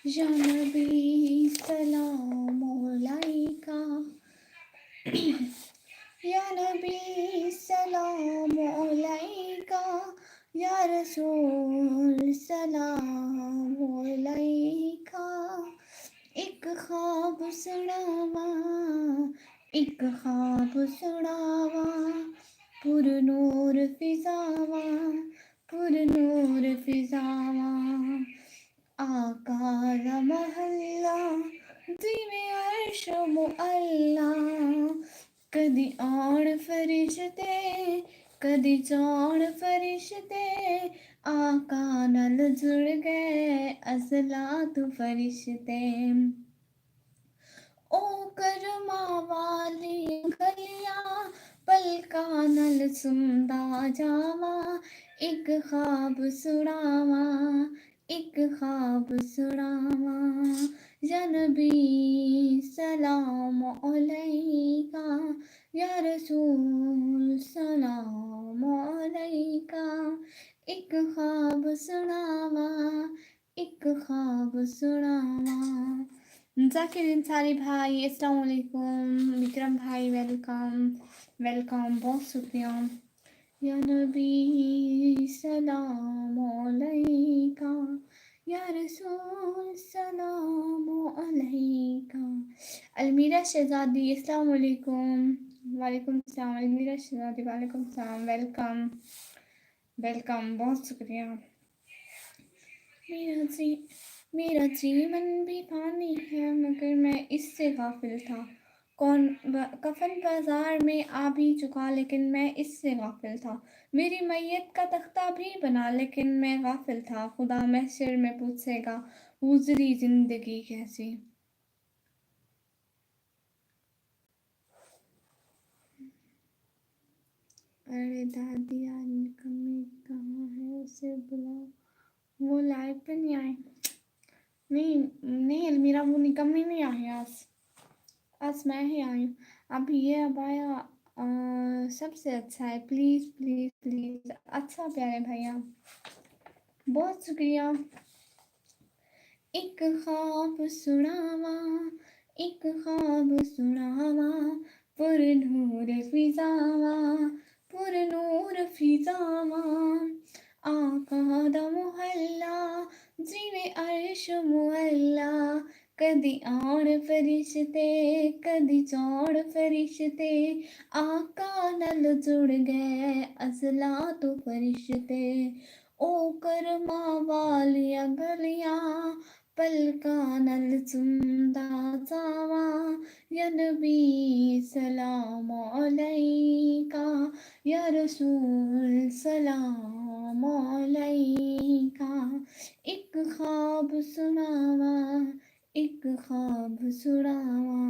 या नबी सलाम अलैका, या नबी सलाम अलैका, या रसूल सलाम अलैका। एक ख्वाब सुनावा, एक ख्वाब सुनावा, पुरनूर फिजावा, पुरनूर फिजावा। आका दा महल्ला जिवे अर्श मुअल्ला, कदी आण फरिश्ते, कदी जाण फरिश्ते, आका नाल जुड़ गए असलात फरिश्ते। ओ करमा वाली गलियां पलकां नाल सुनदा जावा, एक ख्वाब सुनावा, एक ख्वाब सुनावा। या नबी सलाम अलैका, या रसूल सलाम अलैका। एक ख्वाब सुनावा, एक ख्वाब सुनावा। जाकिर अंसारी भाई अस्सलाम वालेकुम, विक्रम भाई वेलकम वेलकम, बहुत शुक्रिया। या नबी सलाम अलैका, या रसूल सलाम अलैका। अलमीरा शहजादी अस्सलाम वालेकुम, वालेकुम सलाम। अलमीरा शहजादी वालेकुम सलाम, वेलकम वेलकम, बहुत शुक्रिया। मेरा जीवन भी पानी है मगर मैं इससे गाफिल था। कफन बाजार में आ भी चुका लेकिन मैं इससे गाफिल था। मेरी मैयत का तख्ता भी बना लेकिन मैं गाफिल था। खुदा महशर में पूछेगा गुज़री जिंदगी कैसी। अरे दादी यार निकम्मी कहाँ है, उसे बुलाओ। वो लाइव पे नहीं आए। नहीं अलमीरा, वो निकम्मी नहीं आई आज मैं ही आई हूँ। अब ये अबाया सबसे अच्छा है। प्लीज़ प्लीज़ प्लीज़, अच्छा प्यारे भैया, बहुत शुक्रिया। एक ख्वाब सुनावा, एक ख्वाब सुनावा, पुरनूर फिजावा, पुरनूर फिजावा। आका दा मुहल्ला जिवे अर्श मुअल्ला, कदी आण फरिश्ते, कदी जाण फरिश्ते, आका नाल जुड़ गए असलात फरिश्ते। ओ करमा वालिया गलियां पलकां नाल चुमदा जावा, या नबी सलाम अलैका, या रसूल सलाम अलैका। एक ख्वाब सुनावा, एक ख्वाब सुनावा।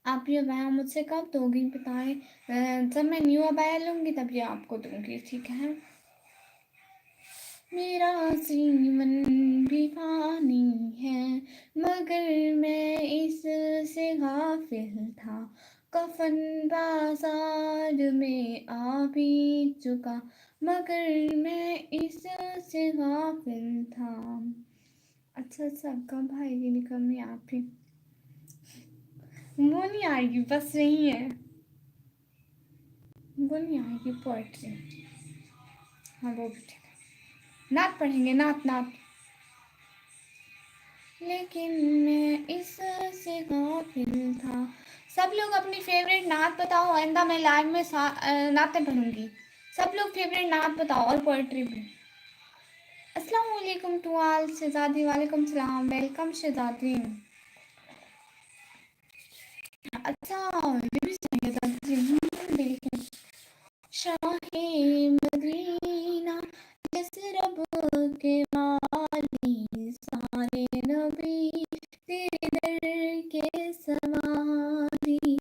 आप ये अबाया मुझसे कब दोगी बताएं। जब मैं न्यू अबाया लूँगी तब ये आपको दूँगी, ठीक है। मेरा जीवन भी पानी है मगर मैं इससे गाफिल था। कफन बाजार में आ भी चुका मगर मैं इससे गाफिल था। अच्छा कब आएगी निकम्मी आप ही। वो नहीं आएगी, बस यही है, वो नहीं आएगी पोएट्री। हाँ वो भी ठीक है। नात पढ़ेंगे, नात नात। लेकिन मैं इससे गाफिल था। सब लोग अपनी फेवरेट नात बताओ, आइंदा मैं लाइव में नातें पढ़ूंगी। सब लोग फेवरेट नात बताओ और पोएट्री भी। अस्सलाम वालेकुम टू ऑल। शहजादी वालेकुम सलाम, वेलकम शहजादी। अच्छा ये भी चाहिए शाहे मदीना जिस रब के वाली, सारे नबी तेरे दर के सवारी,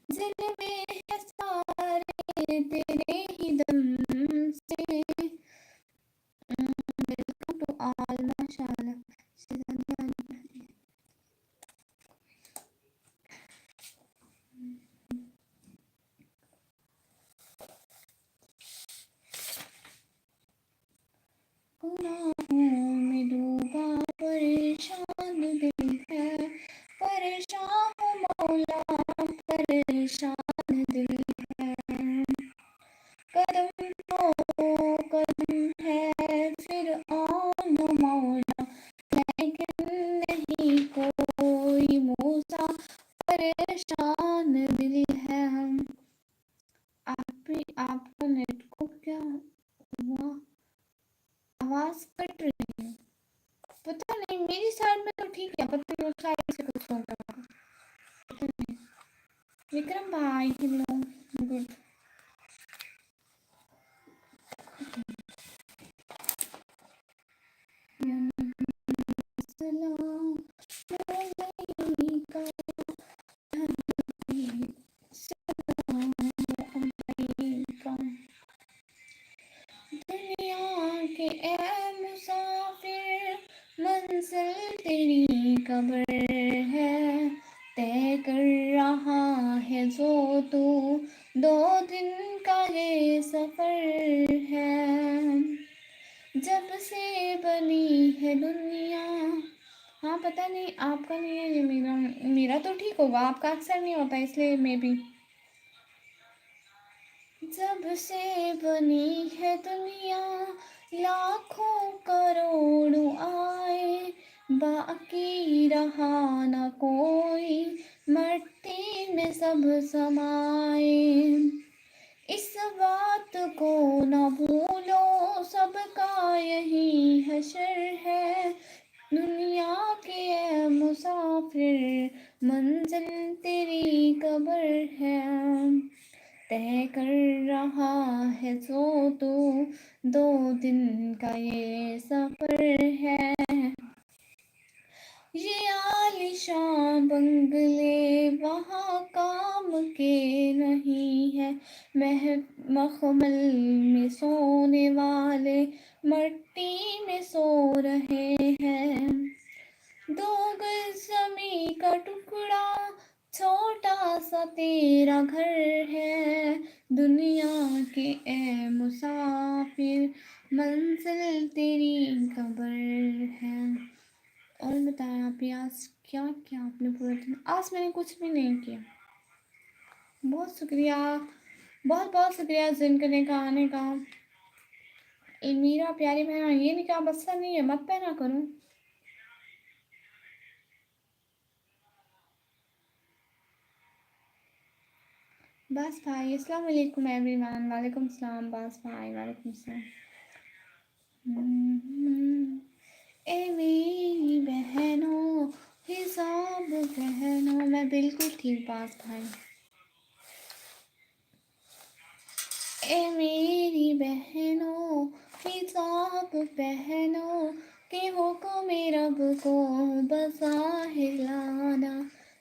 दिल में है सारे तेरे ही दम से। वेलकम टू ऑल, माशाल्लाह। गुनाहों में डूबा परेशान दिल है, परेशान हूँ मौला, परेशान दिल है। कदम तो कदम है फिर आन मौला, लेकिन नहीं कोई मूसा, परेशान दिल है हम। आपका नेट को क्या हुआ, आवाज कट रही है, पता नहीं। मेरी साइड में तो ठीक है, पता नहीं उस साइड से कुछ हो गया, पता नहीं। विक्रम भाई हेलो, गुड। दुनिया के ए मुसाफिर, मंजिल तेरी कब्र है, तय कर रहा है जो तू, 2 दिन का ये सफर है। जब से बनी है दुनिया, हाँ पता नहीं आपका नहीं है ये, मेरा तो ठीक होगा, आपका अक्सर नहीं होता इसलिए मैं भी। जब से बनी है दुनिया, लाखों करोड़ों आए, बाकी रहा न कोई, मट्टी में सब समाए। इस बात को न भूलो, सबका यही हशर है, दुनिया के ए मुसाफिर, मंजिल तेरी कब्र है। तय कर रहा है जो तू, 2 दिन का ये सफर है। ये आलीशान बंगले वहाँ काम के नहीं है, मखमल में सोने वाले मट्टी में सो रहे हैं। 2 गज ज़मीं का टुकड़ा, छोटा सा तेरा घर है, दुनिया के ए मुसाफिर, मंजिल तेरी कब्र है। और बताया आप आज क्या किया आपने पूरे दिन? आज मैंने कुछ भी नहीं किया। बहुत शुक्रिया, बहुत बहुत शुक्रिया जिन करने का, आने का। मेरा प्यारी बहना, ये निकाह बच्चा नहीं है, मत पहना करूँ। बस भाई, अस्सलाम वालेकुम एवरीवन। वालेकुम सलाम बस भाई, वालेकुम सलाम। ए मेरी बहनों, हिसाब बहनों, मैं बिल्कुल ठीक पास भाई। ए मेरी बहनों, हिसाब बहनों, के हुक्म रब को बसा हिलाना,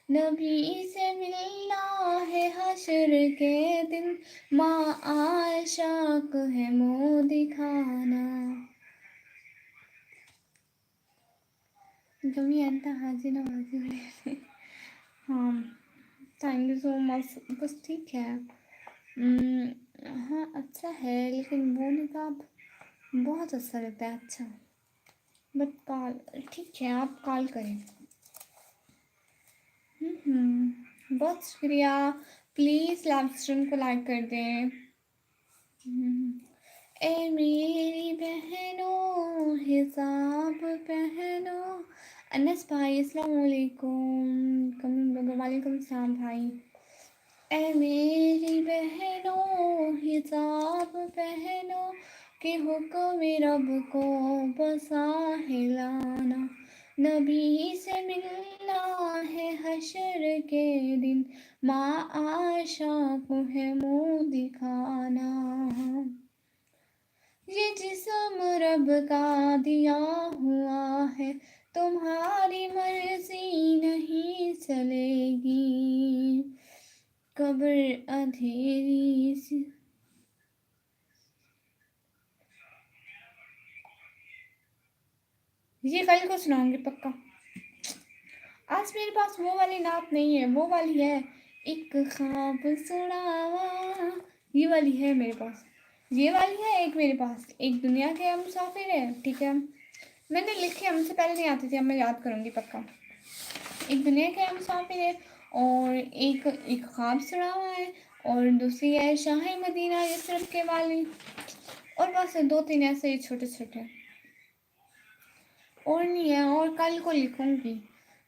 नबी से मिलना है हश्र के दिन, माँ आयशा को है मुँह दिखाना। कमी आता हाजिर नवाजी। हाँ थैंक यू सो मच। बस ठीक है। हाँ अच्छा है, लेकिन वो निकाब बहुत अच्छा लगता है। अच्छा बट कॉल ठीक है, आप कॉल करें। बहुत शुक्रिया। प्लीज़ लाइव स्ट्रीम को लाइक कर दें। ए मेरी बहनों, हिसाब पहनो। अनस भाई अस्सलाम वालेकुम। वालेकुम सलाम भाई। ए मेरी बहनों, हिसाब पहनो, कि हुक्म रब को बसा हिलाना, नबी से मिलना है हश्र के दिन, माँ आशा को है मुँह दिखाना। ये जिस्म रब का दिया हुआ है, तुम्हारी मर्जी नहीं चलेगी, कब्र अंधेरी सी। ये कल को सुनाऊंगी पक्का। आज मेरे पास वो वाली नात नहीं है, वो वाली है एक ख्वाब सुनावा, ये वाली है मेरे पास। ये वाली है एक मेरे पास, एक दुनिया के हम मुसाफिर है, ठीक है। मैंने लिखी है, मुझसे पहले नहीं आती थी, अब मैं याद करूँगी पक्का। एक दुनिया के हम मुसाफिर है, और एक एक ख्वाब सड़ा हुआ है, और दूसरी है शाह मदीना यसरब के वाली, और बस दो तीन ऐसे ही छोटे छोटे, और नहीं है, और कल को लिखूंगी।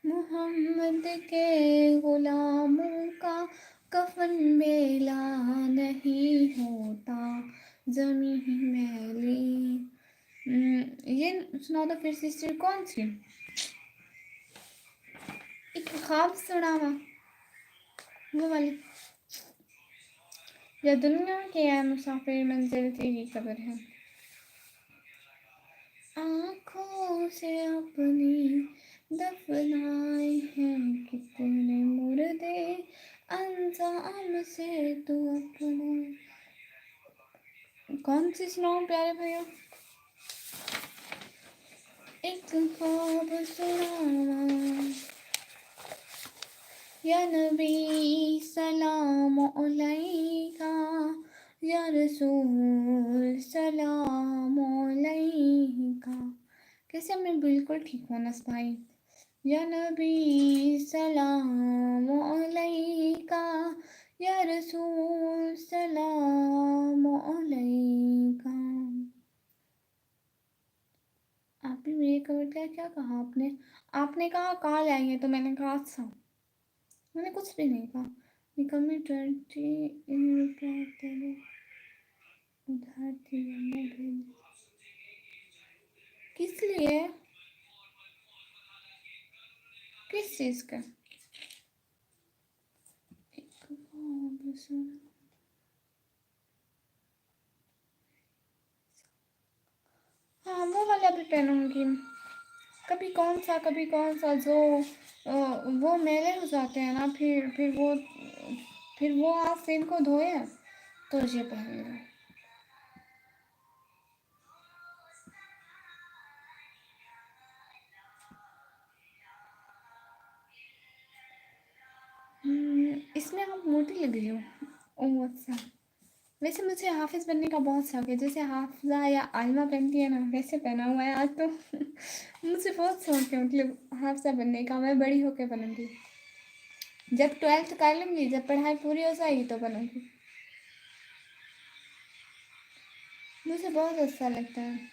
मोहम्मद के गुलामों का कफन मेला नहीं होता, जमी ही मैली। ये सुना दो फिर सिस्टर, कौन सी? एक ख्वाब सुनावा, वो वाली, या दुनिया के है मुसाफिर मंजिल तेरी कब्र है। आँखों से अपनी दफनाए हैं कितने मुर्दे, अंजाम से तू अपने। कौन सी सुनाऊं प्यारे भैया? एक ख्वाब सुनावा, या नबी सलाम अलैका, या रसूल सलाम अलैका। कैसे? मैं बिल्कुल ठीक हूँ नस भाई। या नबी सलाम अलैका, या रसूल सलाम अलैका। आप भी मेरे कवर का क्या कहा आपने? आपने कहा कहाँ लाएंगे, तो मैंने कहा अच्छा। मैंने कुछ भी नहीं कहा। निकम्मी 20 रुपया तेरे उधार दिया मैं भेज। किस लिए? किस चीज़ का? हाँ वो वाला भी पहनूंगी। कभी कौन सा जो वो मेले हो जाते हैं ना, फिर वो आप फिर को धोए तो ये पहनेगा। इसमें आप मोटी लग रही हो। ओह अच्छा। वैसे मुझे हाफिज बनने का बहुत शौक है, जैसे हाफिजा या आलिमा पहनती है ना, वैसे पहना हुआ है आज तो। मुझे बहुत शौक है, मतलब हाफिजा बनने का। मैं बड़ी होकर बनूंगी, जब 12th कर लूंगी, जब पढ़ाई पूरी हो जाएगी तो बनूंगी। मुझे बहुत अच्छा लगता है।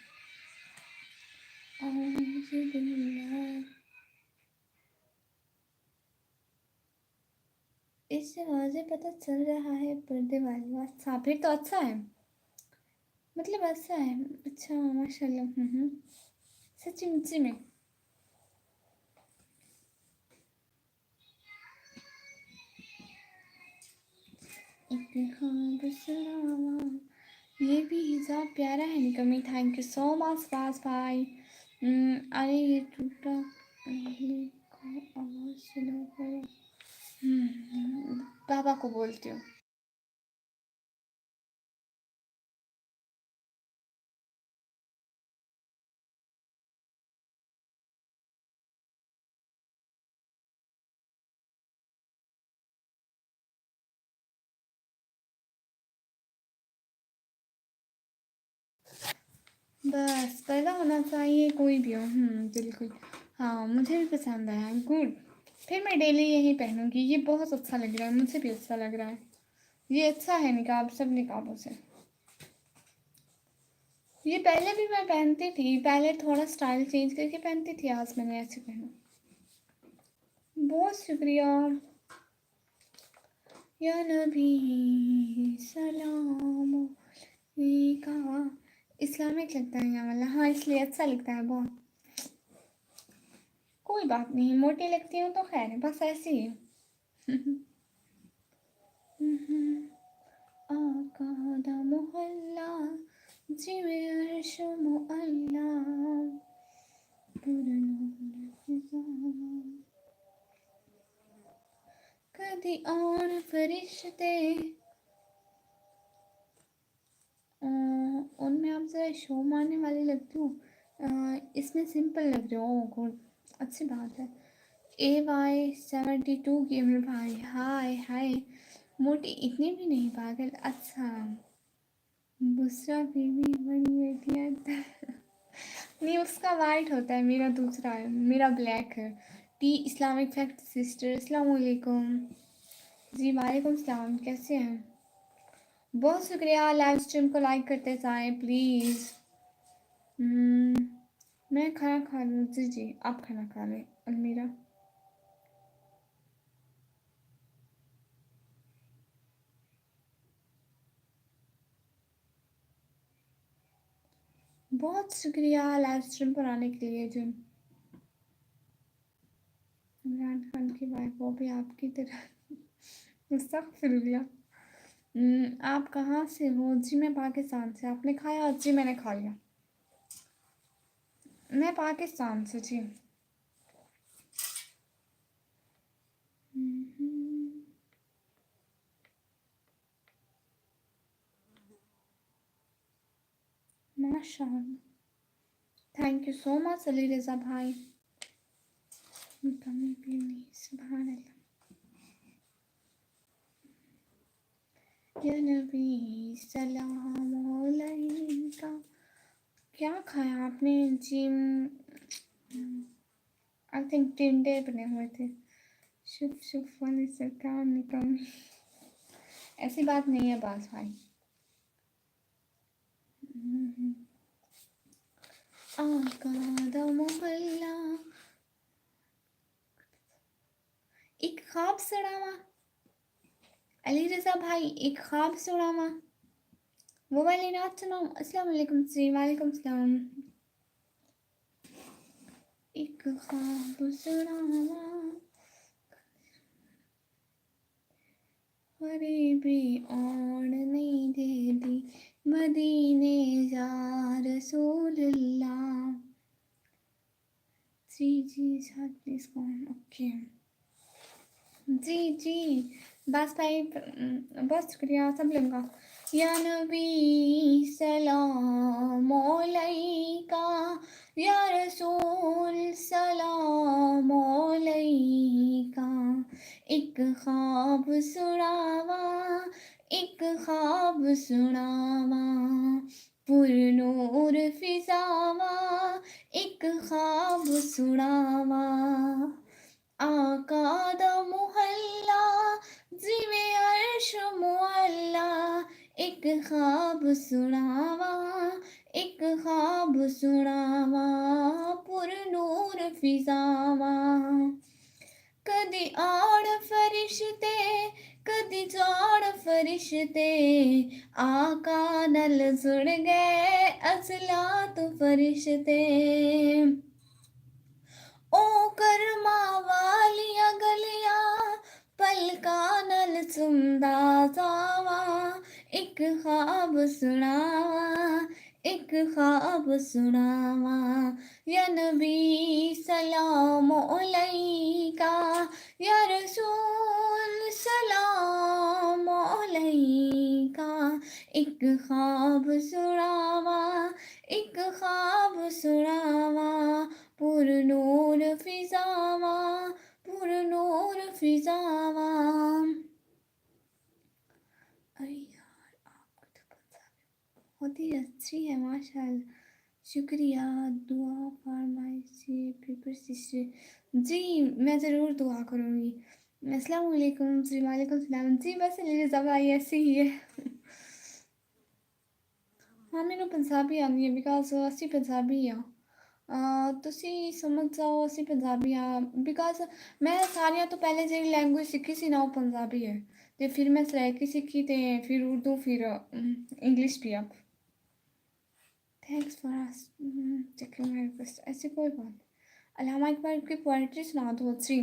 इससे वाज़े पता चल रहा है पर्दे वाली बात। हाँ फिर तो अच्छा है, मतलब अच्छा है। अच्छा माशाल्लाह। सच्ची मुच्ची में। एक ख्वाब सुनावा, ये भी हिजाब प्यारा है निकमी। थैंक यू सो मच फास भाई। अरे ये टूटा को आवाज़ सुना करो। पापा को बोलती हूँ। बस पैदा होना चाहिए कोई भी हो। बिल्कुल। हाँ मुझे भी पसंद आया, गुड। फिर मैं डेली यही पहनूंगी, ये बहुत अच्छा लग रहा है, मुझे भी अच्छा लग रहा है। ये अच्छा है निकाब, सब निकाबों से। ये पहले भी मैं पहनती थी, पहले थोड़ा स्टाइल चेंज करके पहनती थी, आज मैंने ऐसे पहना। बहुत शुक्रिया। या नबी सलाम अलैका। इस्लामिक लगता है ये वाला, हाँ इसलिए अच्छा लगता है बहुत। कोई बात नहीं, मोटी लगती हूँ तो खैर है, बस ऐसे ही है। आका दा मोहल्ला जिवे अर्श मुअल्ला, कदी और फरिश्ते। उनमें आप ज़रा शो मारने वाली लगती हूँ, इसमें सिंपल लग रहे हो। गुड, अच्छी बात है। AY72 गेमर भाई, हाय हाय। मोटी इतनी भी नहीं पागल। अच्छा بسرا بیوی بڑی بیٹی ہے نہیں اس کا وائٹ ہوتا ہے، میرا دوسرا ہے، میرا بلیک ہے. ٹی اسلامک فیکٹ سسٹر السلام علیکم. جی وعلیکم السلام، کیسے ہیں؟ بہت شکریہ، لائیو اسٹریم کو لائک کرتے جائیں پلیز. میں کھانا کھا لوں. جی جی آپ کھانا کھا لیں المیرا. بہت شکریہ لائیو اسٹریم پر آنے کے لیے. جو عمران خان کی وائف وہ بھی آپ کی طرح استغفر اللہ. آپ کہاں سے ہو؟ جی میں پاکستان سے. آپ نے کھایا؟ جی میں نے کھا لیا. میں پاکستان سے. جی ماشاء اللہ. تھینک یو سو مچ علی رضا بھائی. کمی بھی نہیں، سبحان اللہ. یا نبی سلام علیکہ. کیا کھایا آپ نے؟ جی آئی تھنک ٹنڈے بنے ہوئے تھے. شف شف والی سرکار نے کمی. ایسی بات نہیں ہے باز بھائی. آقا دم اللہ ایک خواب سڑاوا. علی رضا بھائی ایک خواب سڑاوا. وہ والی نعت سناؤ. السلام علیکم. جی وعلیکم السلام. ایک خواب سڑاوا غریبی اوڑھ نہیں دیتی مدینے یا رسول اللہ. جی جی ساتھ پلیز کون. اوکے جی جی بس بھائی بہت شکریہ سب لوگوں کا. یا نبی سلام علیکہ یا رسول سلام علیکہ. ایک خواب سڑاوا ایک خواب سناوا پر نور فضاوا ایک خواب سناوا. آقا دا محلہ زیوے عرش معلا. ایک خواب سناوا ایک خواب سناوا پر نور فضاوا. کدی آڑ فرشتے کدی جاڑ فرشتے آقا نل جڑ گئے اصلات فرشتے. او کرما والیاں گلیاں پلکاں نل چمدا جاوا. ایک خواب سناوا ایک خواب سناوا. یا نبی سلام علیکہ یا رسول سلام علیکہ. ایک خواب سناوا ایک خواب سناوا پر نور فضاوا پر نور فضاوا. ارے یار آپ کو تو پنجابی بہت ہی اچھی ہے ماشاء اللہ. شکریہ. دعا فار مائی سی پیپر سسٹر. جی میں ضرور دعا کروں گی. السلام علیکم. جی وعلیکم السلام. جی بس علی رضا بھائی ایسے ہی ہے. ہاں ਮੈਨੂੰ ਪੰਜਾਬੀ ਆਉਂਦੀ ਹੈ ਬਿਕਾਜ਼ ਅਸੀਂ ਪੰਜਾਬੀ ਆ. ਤੁਸੀਂ ਸਮਝ ਜਾਓ ਅਸੀਂ ਪੰਜਾਬੀ ਆ ਬਿਕਾਜ਼ ਮੈਂ ਸਾਰਿਆਂ ਤੋਂ ਪਹਿਲੇ ਜਿਹੜੀ ਲੈਂਗੁਏਜ ਸਿੱਖੀ ਸੀ ਨਾ ਉਹ ਪੰਜਾਬੀ ਹੈ ਤੇ ਫਿਰ ਮੈਂ ਸਰਾਇਕੀ ਸਿੱਖੀ ਤੇ ਫਿਰ ਉਰਦੂ ਫਿਰ ਇੰਗਲਿਸ਼ بھی اب. Thanks for checking my request. ایسی کوئی بات. علامہ اقبال کی پوئٹری سنا دو. جی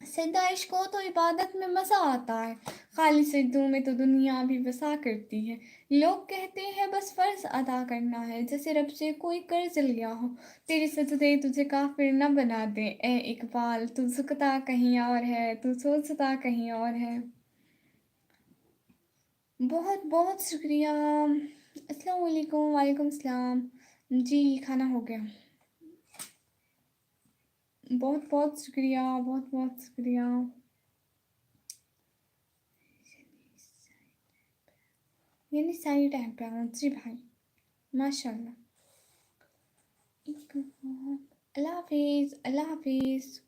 سجدہ عشق ہو تو عبادت میں مزہ آتا ہے. خالی سجدوں میں تو دنیا بھی وسا کرتی ہے. لوگ کہتے ہیں بس فرض ادا کرنا ہے جیسے رب سے کوئی قرض لیا ہو. تیرے سجدے تجھے کافر نہ بنا دے اے اقبال. تو جھکتا کہیں اور ہے تو سوچتا کہیں اور ہے. بہت بہت شکریہ. السلام علیکم. وعلیکم السلام. جی کھانا ہو گیا. بہت بہت شکریہ بہت بہت شکریہ. یعنی صحیح ٹائم پہ آنا. جی بھائی ماشاء اللہ. اللہ حافظ. اللہ حافظ.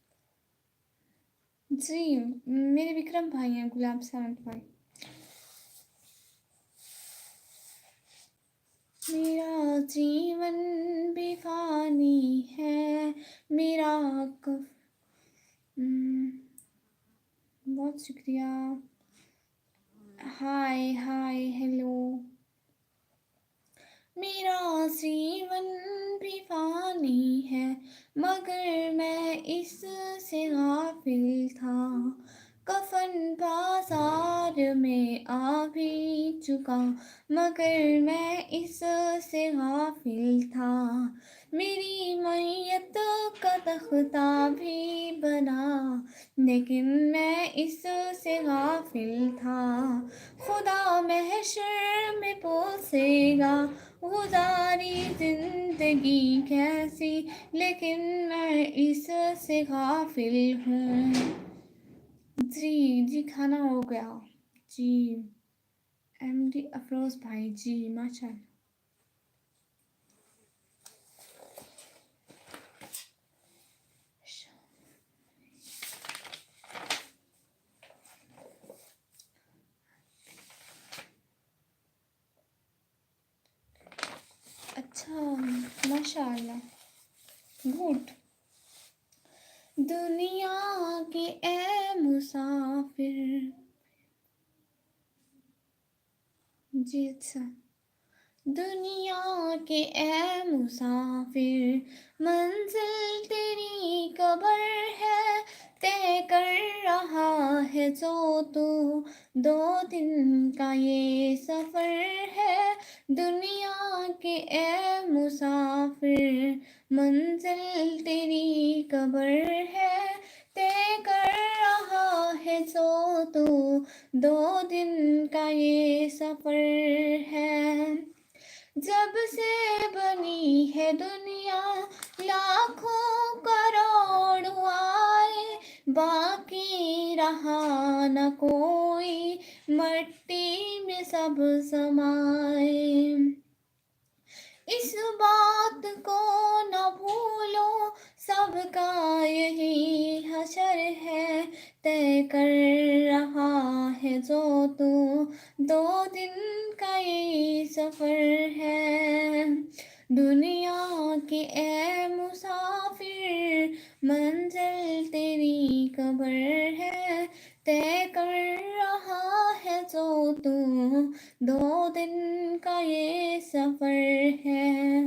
جی میرے وکرم بھائی ہیں, گلاب سامت بھائی. میرا جیون بھی فانی ہے, میرا بہت شکریہ. ہائے ہائے ہیلو. میرا جیون بھی فانی ہے مگر میں اس سے غافل تھا. کفن بازار میں آ بھی چکا مگر میں اس سے غافل تھا. میری میت کا تختہ بھی بنا لیکن میں اس سے غافل تھا. خدا محشر میں پوچھے گا گزاری زندگی کیسی, لیکن میں اس سے غافل ہوں. جی کھانا ہو گیا. جی ایم ڈی افروز بھائی. جی ماشاء اللہ. اچھا ماشاء اللہ. گڈ. دنیا کے اے مسافر. جی اچھا. دنیا کے اے مسافر منزل تیری قبر ہے, طے کر رہا ہے جو تو 2 دن کا یہ سفر ہے. دنیا کے اے مسافر منزل تیری قبر ہے, طے کر رہا ہے جو تو 2 دن کا یہ سفر ہے. جب سے بنی ہے دنیا لاکھوں کروڑ آئے, باقی رہا نہ کوئی مٹی میں سب سمائے. اس بات کو نہ بھولو سب کا یہی حشر ہے, طے کر رہا ہے جو تو 2 دن کا یہ سفر ہے. دنیا کے اے مسافر منزل تیری قبر ہے, طے کر رہا ہے جو تو 2 دن کا یہ سفر ہے.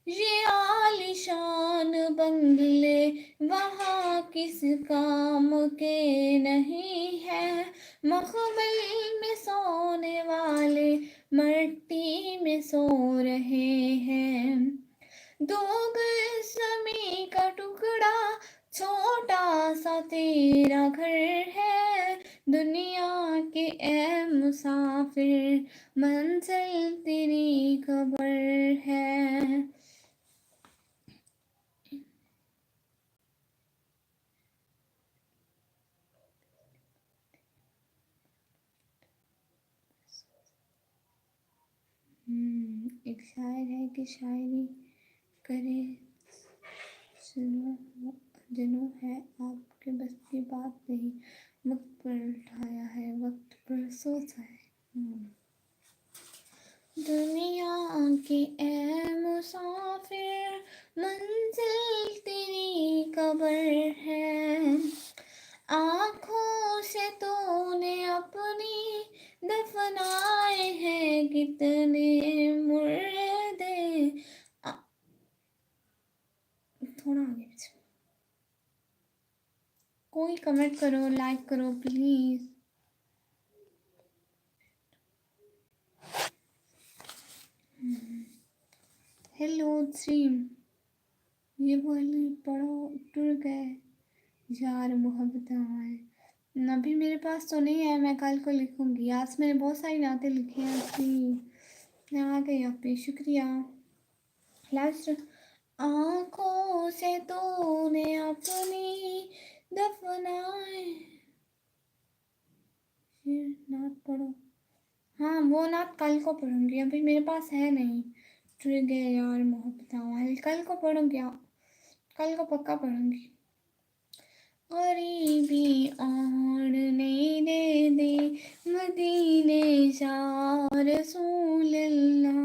یہ عالیشان بنگلے وہاں کس کام کے نہیں ہے, مخمل میں سونے والے مٹی میں سو رہے ہیں. 2 گز زمیں کا ٹکڑا چھوٹا سا تیرا گھر ہے. دنیا کے اے مسافر منزل تیری قبر ہے. ایک شاعر ہے کہ شاعری کرے جنوں ہے آپ کے بس کی بات نہیں, وقت پر اٹھایا ہے وقت پر سوچا ہے. دنیا کے اے مسافر منزل تیری قبر ہے. آنکھوں سے تو نے اپنی دفنائے ہیں کتنے مردے. تھوڑا آگے پیچھے کوئی کمنٹ کرو, لائک کرو پلیز. Hello dream. یہ بولی پڑھو ٹر گئے یار محبت ہمارے. ابھی میرے پاس تو نہیں ہے, میں کل کو لکھوں گی. آج میں نے بہت ساری نعتیں لکھی ہیں جی. آ گئی آپ پہ, شکریہ. لاسٹ. آنکھوں سے تو نے اپنی دفنائے. نعت پڑھو. हाँ वो नात कल को पढ़ूंगी, अभी मेरे पास है नहीं। टूट गए यार मोहब्बत वाले, कल को पढ़ूंगी, कल को पक्का पढ़ूंगी। गरीबी और नहीं दे दे मदीने जा रसूल अल्लाह।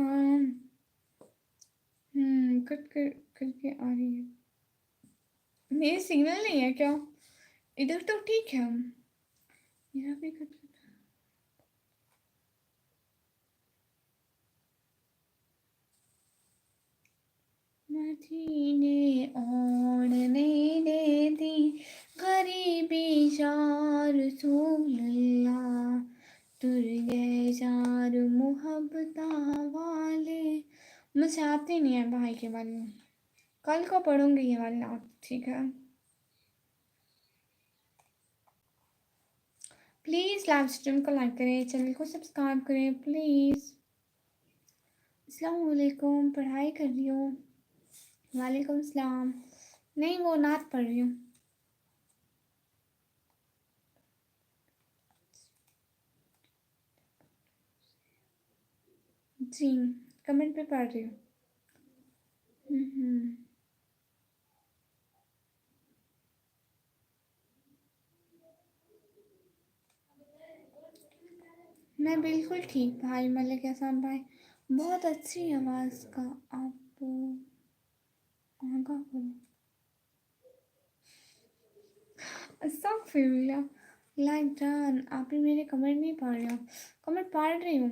कट कर करके आ रही है। मेरी सिग्नल नहीं है क्या? इधर तो ठीक है। मेरा भी कट कर। मदीने और नहीं देती गरीबी जा रसूल अल्लाह। तुर गए जार मोहब्बता वाले। मुझे आती नहीं है भाई के बारे में, कल को पढ़ूंगी ये वाली नात, ठीक है। प्लीज़ लाइव स्ट्रीम को लाइक करें, चैनल को सब्सक्राइब करें प्लीज़। अस्सलाम वालेकुम, पढ़ाई कर रही हूँ। वालेकुम सलाम। नहीं वो नात पढ़ रही हूँ। जी कमेंट पे पढ़ रही हूँ। हम्म। मैं बिल्कुल ठीक भाई मलिक एहसान भाई, बहुत अच्छी आवाज़ का आप आगा करो। अस्तगफिरुल्लाह। लाइक डन, आप ही मेरे कमेंट नहीं पढ़ रहे हो, कमेंट पढ़ रही हूँ।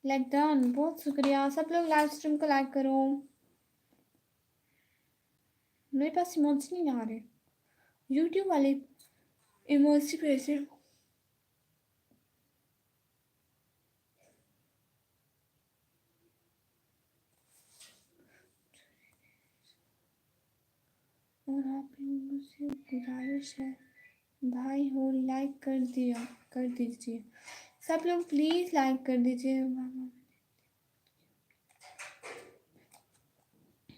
लाइक डन, बहुत शुक्रिया। सब लोग लाइव स्ट्रीम को लाइक करो। मेरे पास इमोजी नहीं आ रहे, यूट्यूब वाले इमोजी भेजे। और आप मुझसे गुजारिश है भाई हो लाइक कर दीजिए। सब लोग प्लीज़ लाइक कर दीजिए।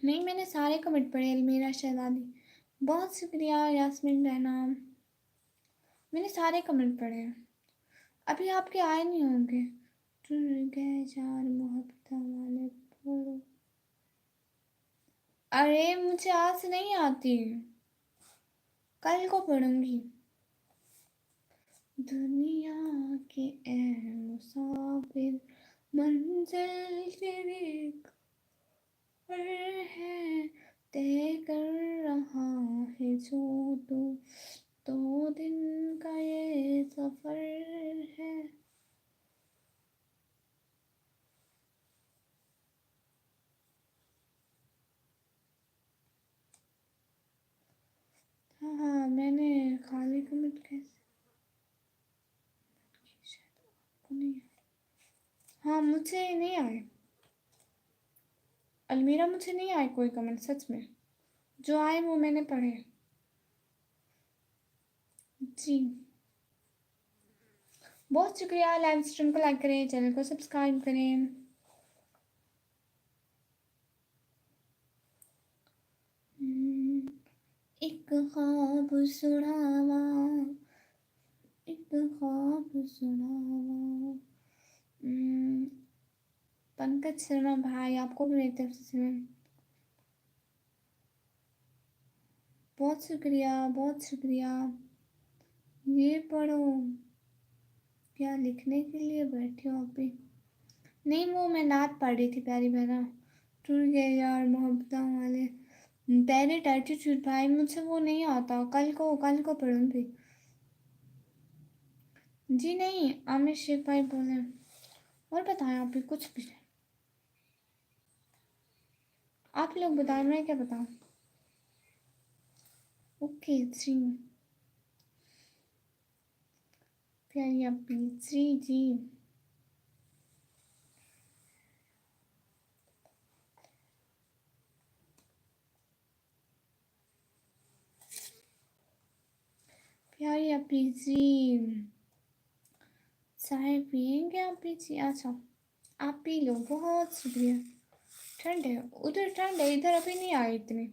नहीं मैंने सारे कमेंट पढ़े। अलमीरा शहजादी, बहुत शुक्रिया। यास्मीन रहना, मैंने सारे कमेंट पढ़े हैं। अभी आपके आए नहीं होंगे। टूट गए चार मोहब्बत वाले पढ़ो। अरे मुझे आज नहीं आती, कल को पढ़ूंगी। दुनिया के ए मुसाफिर, मंजिल तेरी पर है, तय कर रहा है जो तू, तो दिन का ये सफर है। हाँ हाँ मैंने खाली कमेंट कैसे शायद आपको नहीं आए। हाँ मुझे नहीं आए अलमीरा, मुझे नहीं आए कोई कमेंट सच में, जो आए वो मैंने पढ़े। जी बहुत शुक्रिया। लाइव स्ट्रीम को लाइक करें, चैनल को सब्सक्राइब करें। एक ख्वाब सुनावा, एक ख्वाब सुनावा। पंकज शर्मा भाई आपको भी मेरी तरफ से बहुत शुक्रिया, बहुत शुक्रिया। ये पढ़ो, क्या लिखने के लिए बैठे हो अभी? नहीं वो मैं नात पढ़ रही थी प्यारी बहना। टूट गए यार मोहब्बत वाले, पैरेट एटीट्यूड भाई मुझसे वो नहीं आता, कल को पढ़ूंगी। जी नहीं आमिर शेख भाई बोले। और बताएं आप भी कुछ भी, आप लोग बताएं मैं क्या बताऊं। ओके जी प्यारी अप्पी जी जी। प्यारी अप्पी जी, चाय पियेंगे आप भी जी? अच्छा आप पी लो, बहुत शुक्रिया। ठंड है उधर, ठंड है इधर अभी नहीं आई इतनी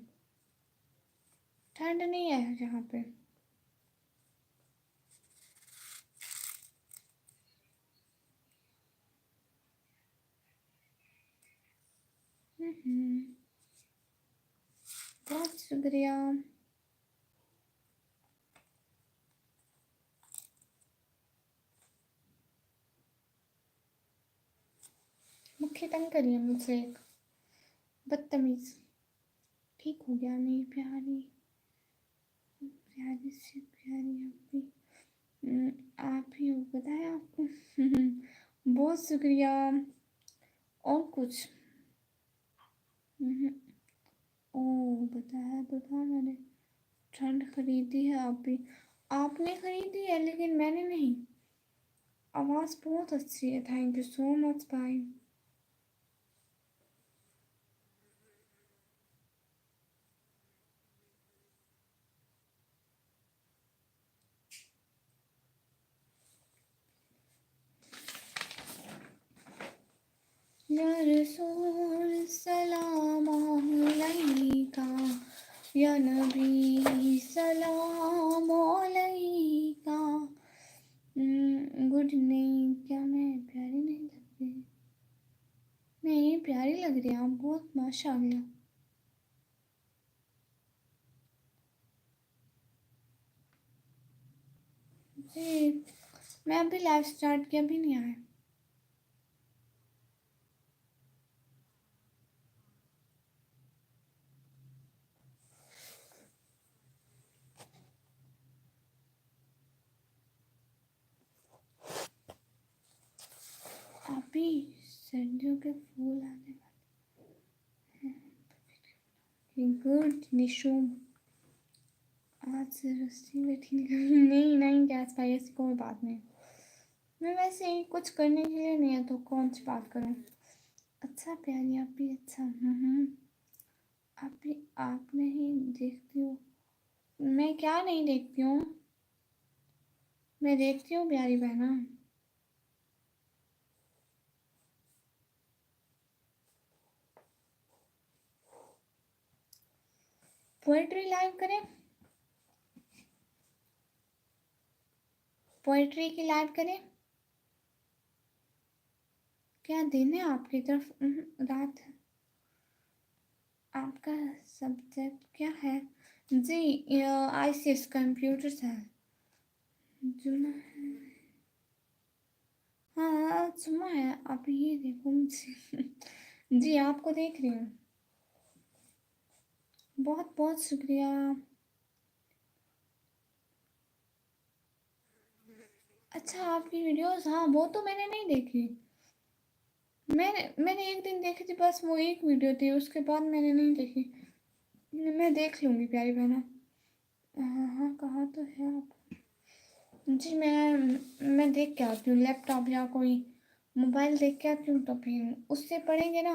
ठंड नहीं है यहाँ पे। बहुत शुक्रिया। मुख्य तंग करिए मुझसे एक बदतमीज। ठीक हो गया मेरी प्यारी, प्यारी से प्यारी आप भी। आप ही हो, बताया आपको। बहुत शुक्रिया। और कुछ? हम्म, ओ, बताया तो था मैंने। ठंड खरीदी है आप भी। आपने खरीदी है लेकिन मैंने नहीं। आवाज़ बहुत अच्छी है, थैंक यू सो मच भाई। या रसूल सलाम अलैका, या नबी सलाम अलैका। गुड नहीं, क्या मैं प्यारी नहीं लगती? नहीं, प्यारी लग रही है आप बहुत, माशाल्लाह। जी, मैं अभी लाइव स्टार्ट किया, भी नहीं आया। अभी सर्दियों के फूल आने वाले। गुड निशुम, आज से रस्सी बैठी निकल। नहीं नहीं गैस भाई, ऐसी कोई बात नहीं। मैं वैसे ही कुछ करने के लिए नहीं है तो कौन सी बात करूं। अच्छा प्यारी, आप भी अच्छा। आप भी, आप नहीं देखती हो? मैं क्या नहीं देखती हूँ? मैं देखती हूँ प्यारी बहना। पोएट्री लाइव करें? पोएट्री की लाइव करें? क्या दिन है आपकी तरफ? रात है। आपका सब्जेक्ट क्या है? जी, आईसीएस कंप्यूटर है। जुना है। हाँ सुना है, आप ये देखो मुझे। जी आपको देख रही हूँ। बहुत बहुत शुक्रिया। अच्छा आपकी वीडियोस, हाँ वो तो मैंने नहीं देखी। मैंने एक दिन देखी थी बस, वो एक वीडियो थी, उसके बाद मैंने नहीं देखी। मैं देख लूँगी प्यारी बहना। हाँ हाँ, कहा तो है आप। जी मैं देख के आती हूँ, लैपटॉप या कोई मोबाइल देख के आती हूँ, तो फिर उससे पढ़ेंगे ना,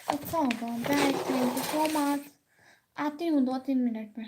अच्छा होगा। Bye, thank you so much. आती हूँ 2-3 मिनट में।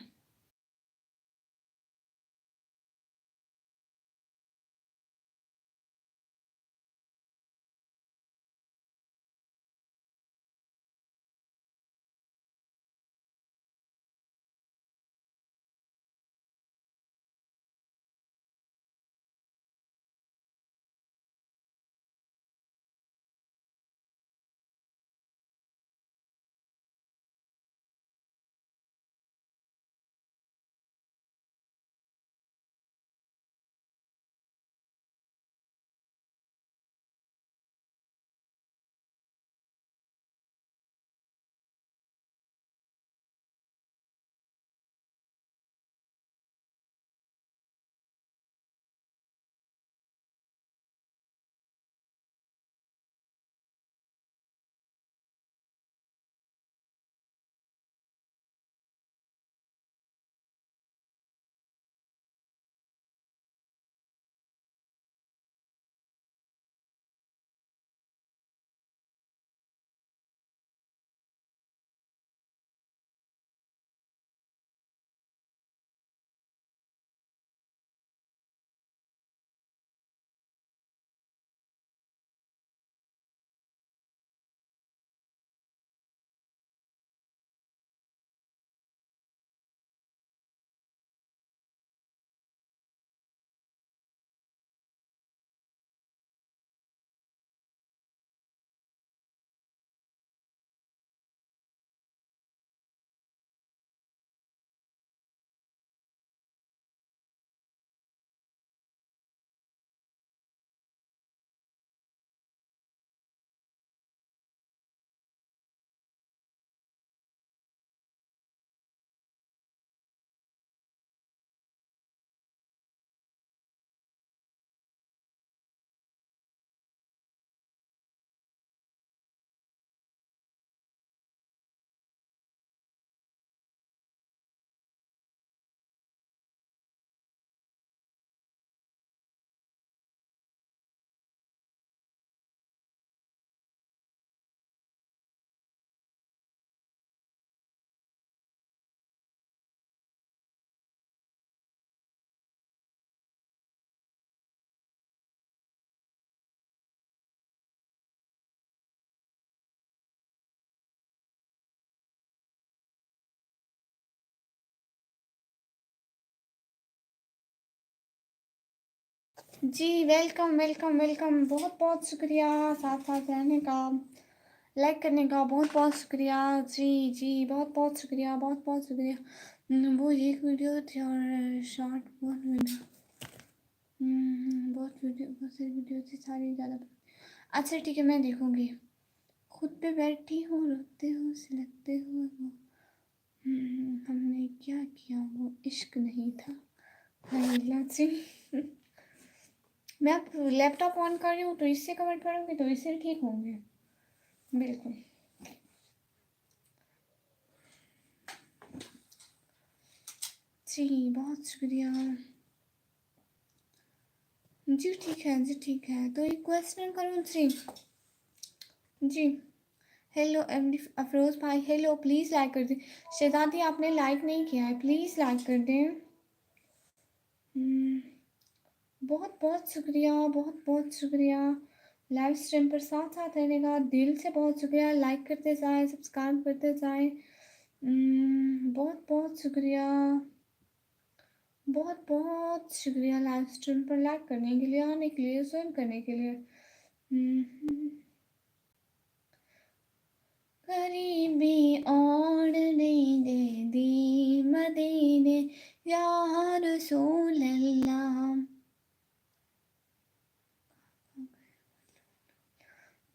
जी वेलकम वेलकम वेलकम, बहुत बहुत शुक्रिया साथ साथ रहने का, लाइक करने का बहुत बहुत शुक्रिया। जी जी बहुत बहुत शुक्रिया, बहुत बहुत शुक्रिया। वो एक वीडियो थी और शॉर्ट बहुत वीडियो, बहुत वीडियो, बहुत सारी वीडियो थी, सारी ज़्यादा। अच्छा ठीक है, मैं देखूँगी। खुद पे बैठी हो, रोते हो, सिलकते हो वो, हमने क्या किया, वो इश्क नहीं था। लैला जी मैं अब लैपटॉप ऑन कर रही हूँ तो इससे कमेंट करूँगी तो इससे ठीक होंगे बिल्कुल। जी बहुत शुक्रिया। जी ठीक है, जी ठीक है, तो एक क्वेश्चन करूँ जी। जी हेलो एमडी अफरोज भाई, हेलो, प्लीज़ लाइक कर दें। शहजादी आपने लाइक नहीं किया है, प्लीज़ लाइक कर दें। बहुत बहुत शुक्रिया, बहुत बहुत शुक्रिया लाइव स्ट्रीम पर साथ साथ रहने का, दिल से बहुत शुक्रिया। लाइक करते जाएं, सब्सक्राइब करते जाएं। बहुत बहुत शुक्रिया, बहुत बहुत शुक्रिया लाइव स्ट्रीम पर लाइक करने के लिए, आने के लिए, ज्वाइन करने के लिए। करीबी और नहीं दे दी मदीने या रसूल अल्लाह।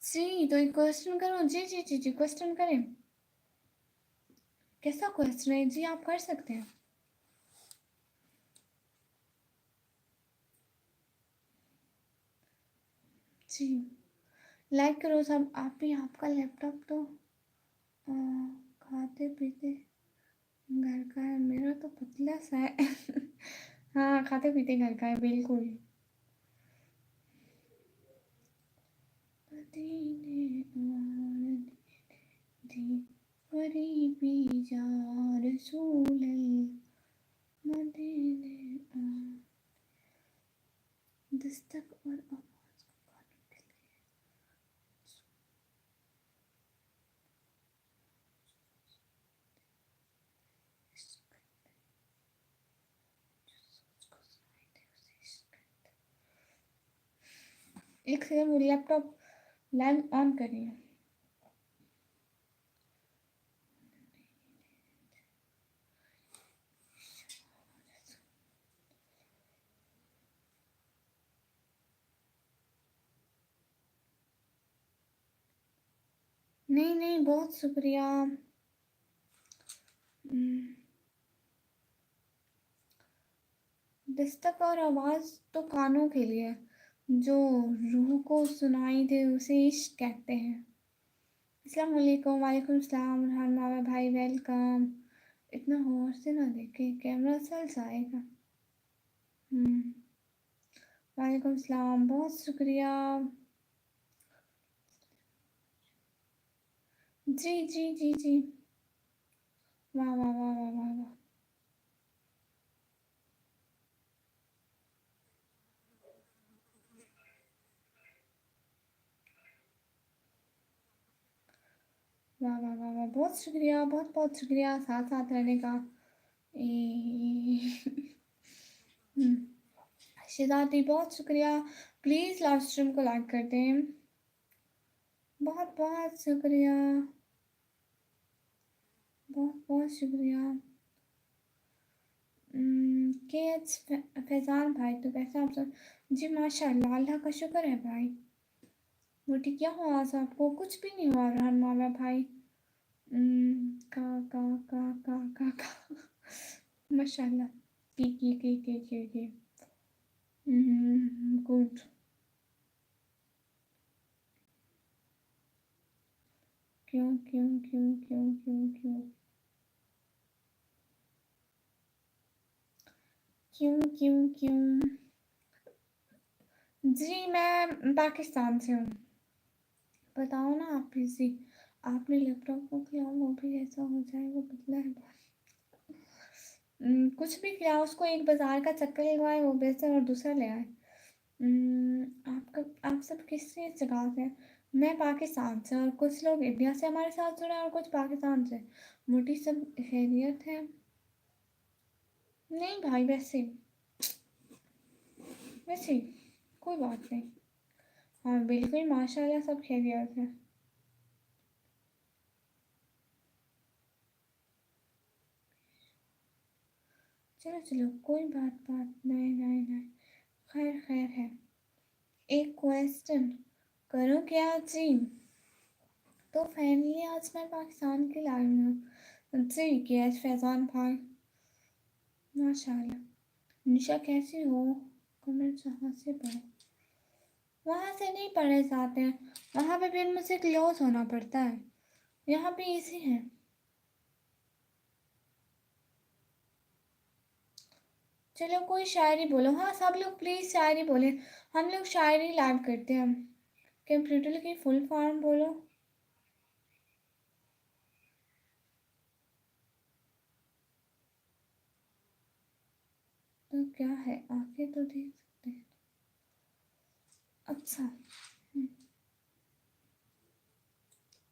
जी तो एक क्वेश्चन करो। जी जी जी जी क्वेश्चन करें। कैसा क्वेश्चन है जी, आप कर सकते हैं। जी लाइक करो सब, आप ही, आपका लैपटॉप तो आ, खाते पीते घर का है, मेरा तो पतला सा है हाँ खाते पीते घर का है बिल्कुल। मदीने और दी गरीबी जा रसूल मदीने दस्तक और आवाज को कानों के लिए। एक सेकंड, वो लैपटॉप लाइव ऑन करिए। नहीं नहीं बहुत शुक्रिया। दस्तक और आवाज़ तो कानों के लिए, जो रूह को सुनाई दे उसे इश्क कहते हैं। अस्सलाम वालेकुम, वालेकुम सलाम, रहमान मावा भाई वेलकम। इतना गौर से ना देखे, कैमरा चल जाएगा। वालेकुम सलाम, बहुत शुक्रिया। जी जी जी जी वाह वाह वाह वाह वाह वाह वाह वाह वाह वाह, बहुत शुक्रिया, बहुत बहुत शुक्रिया साथ साथ रहने का। ए शिदाती बहुत शुक्रिया। प्लीज़ लाइव स्ट्रीम को लाइक कर दें। बहुत बहुत शुक्रिया, बहुत बहुत शुक्रिया। के एच फैज़ान भाई, तो कैसे आप सब? जी माशाल्लाह, अल्लाह का शुक्र है भाई। बेटी क्या हुआ आज आपको? कुछ भी नहीं हुआ रहन मावा भाई। का का का का का माशाल्लाह। की गुड। क्यों क्यों क्यों क्यों क्यों क्यों क्यों क्यों क्यों? जी मैं पाकिस्तान से हूँ। बताओ ना आप बिजी, आपने लैपटॉप को किया, वो भी ऐसा हो जाए, वो पतला है बहुत। कुछ भी किया, उसको एक बाजार का चक्कर लगवाए वो बेचे और दूसरा ले आए। आपका, आप सब किस जगह से हैं? मैं पाकिस्तान से, और कुछ लोग इंडिया से हमारे साथ जुड़े हैं और कुछ पाकिस्तान से। मोटी सब खैरियत है? नहीं भाई, वैसे वैसे ही। कोई बात नहीं। हाँ बिल्कुल, माशाल्लाह सब खैरियत है। चलो चलो, कोई बात नहीं नहीं नहीं, खैर खैर है। एक क्वेश्चन करो क्या जी? तो फाइनली आज मैं पाकिस्तान की लाइव में हूँ जी। कैश फैजान भाई, माशाल्लाह। निशा कैसी हो? कमेंट कहाँ से पढ़े? वहाँ से नहीं पढ़े जाते हैं, वहाँ पे फिर मुझे क्लोज होना पड़ता है। यहाँ पे इजी है। चलो कोई शायरी बोलो। हाँ सब लोग प्लीज़ शायरी बोले। हम लोग शायरी लाइव करते हैं। कंप्यूटर की फुल फॉर्म बोलो। तो क्या है, आगे तो देख सकते हैं। अच्छा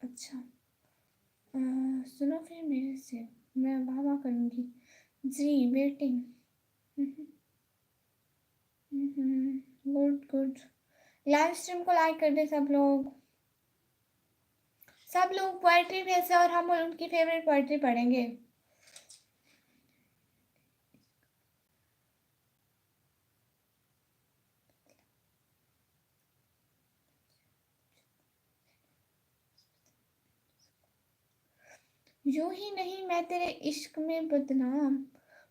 अच्छा, सुनो फिर मेरे से, मैं वाह करूँगी जी। Waiting. Good good. Live stream को लाइक कर दे सब लोग। सब लोग पोएट्री भेजे और हम उनकी फेवरेट पोएट्री पढ़ेंगे। यूं ही नहीं मैं तेरे इश्क में बदनाम,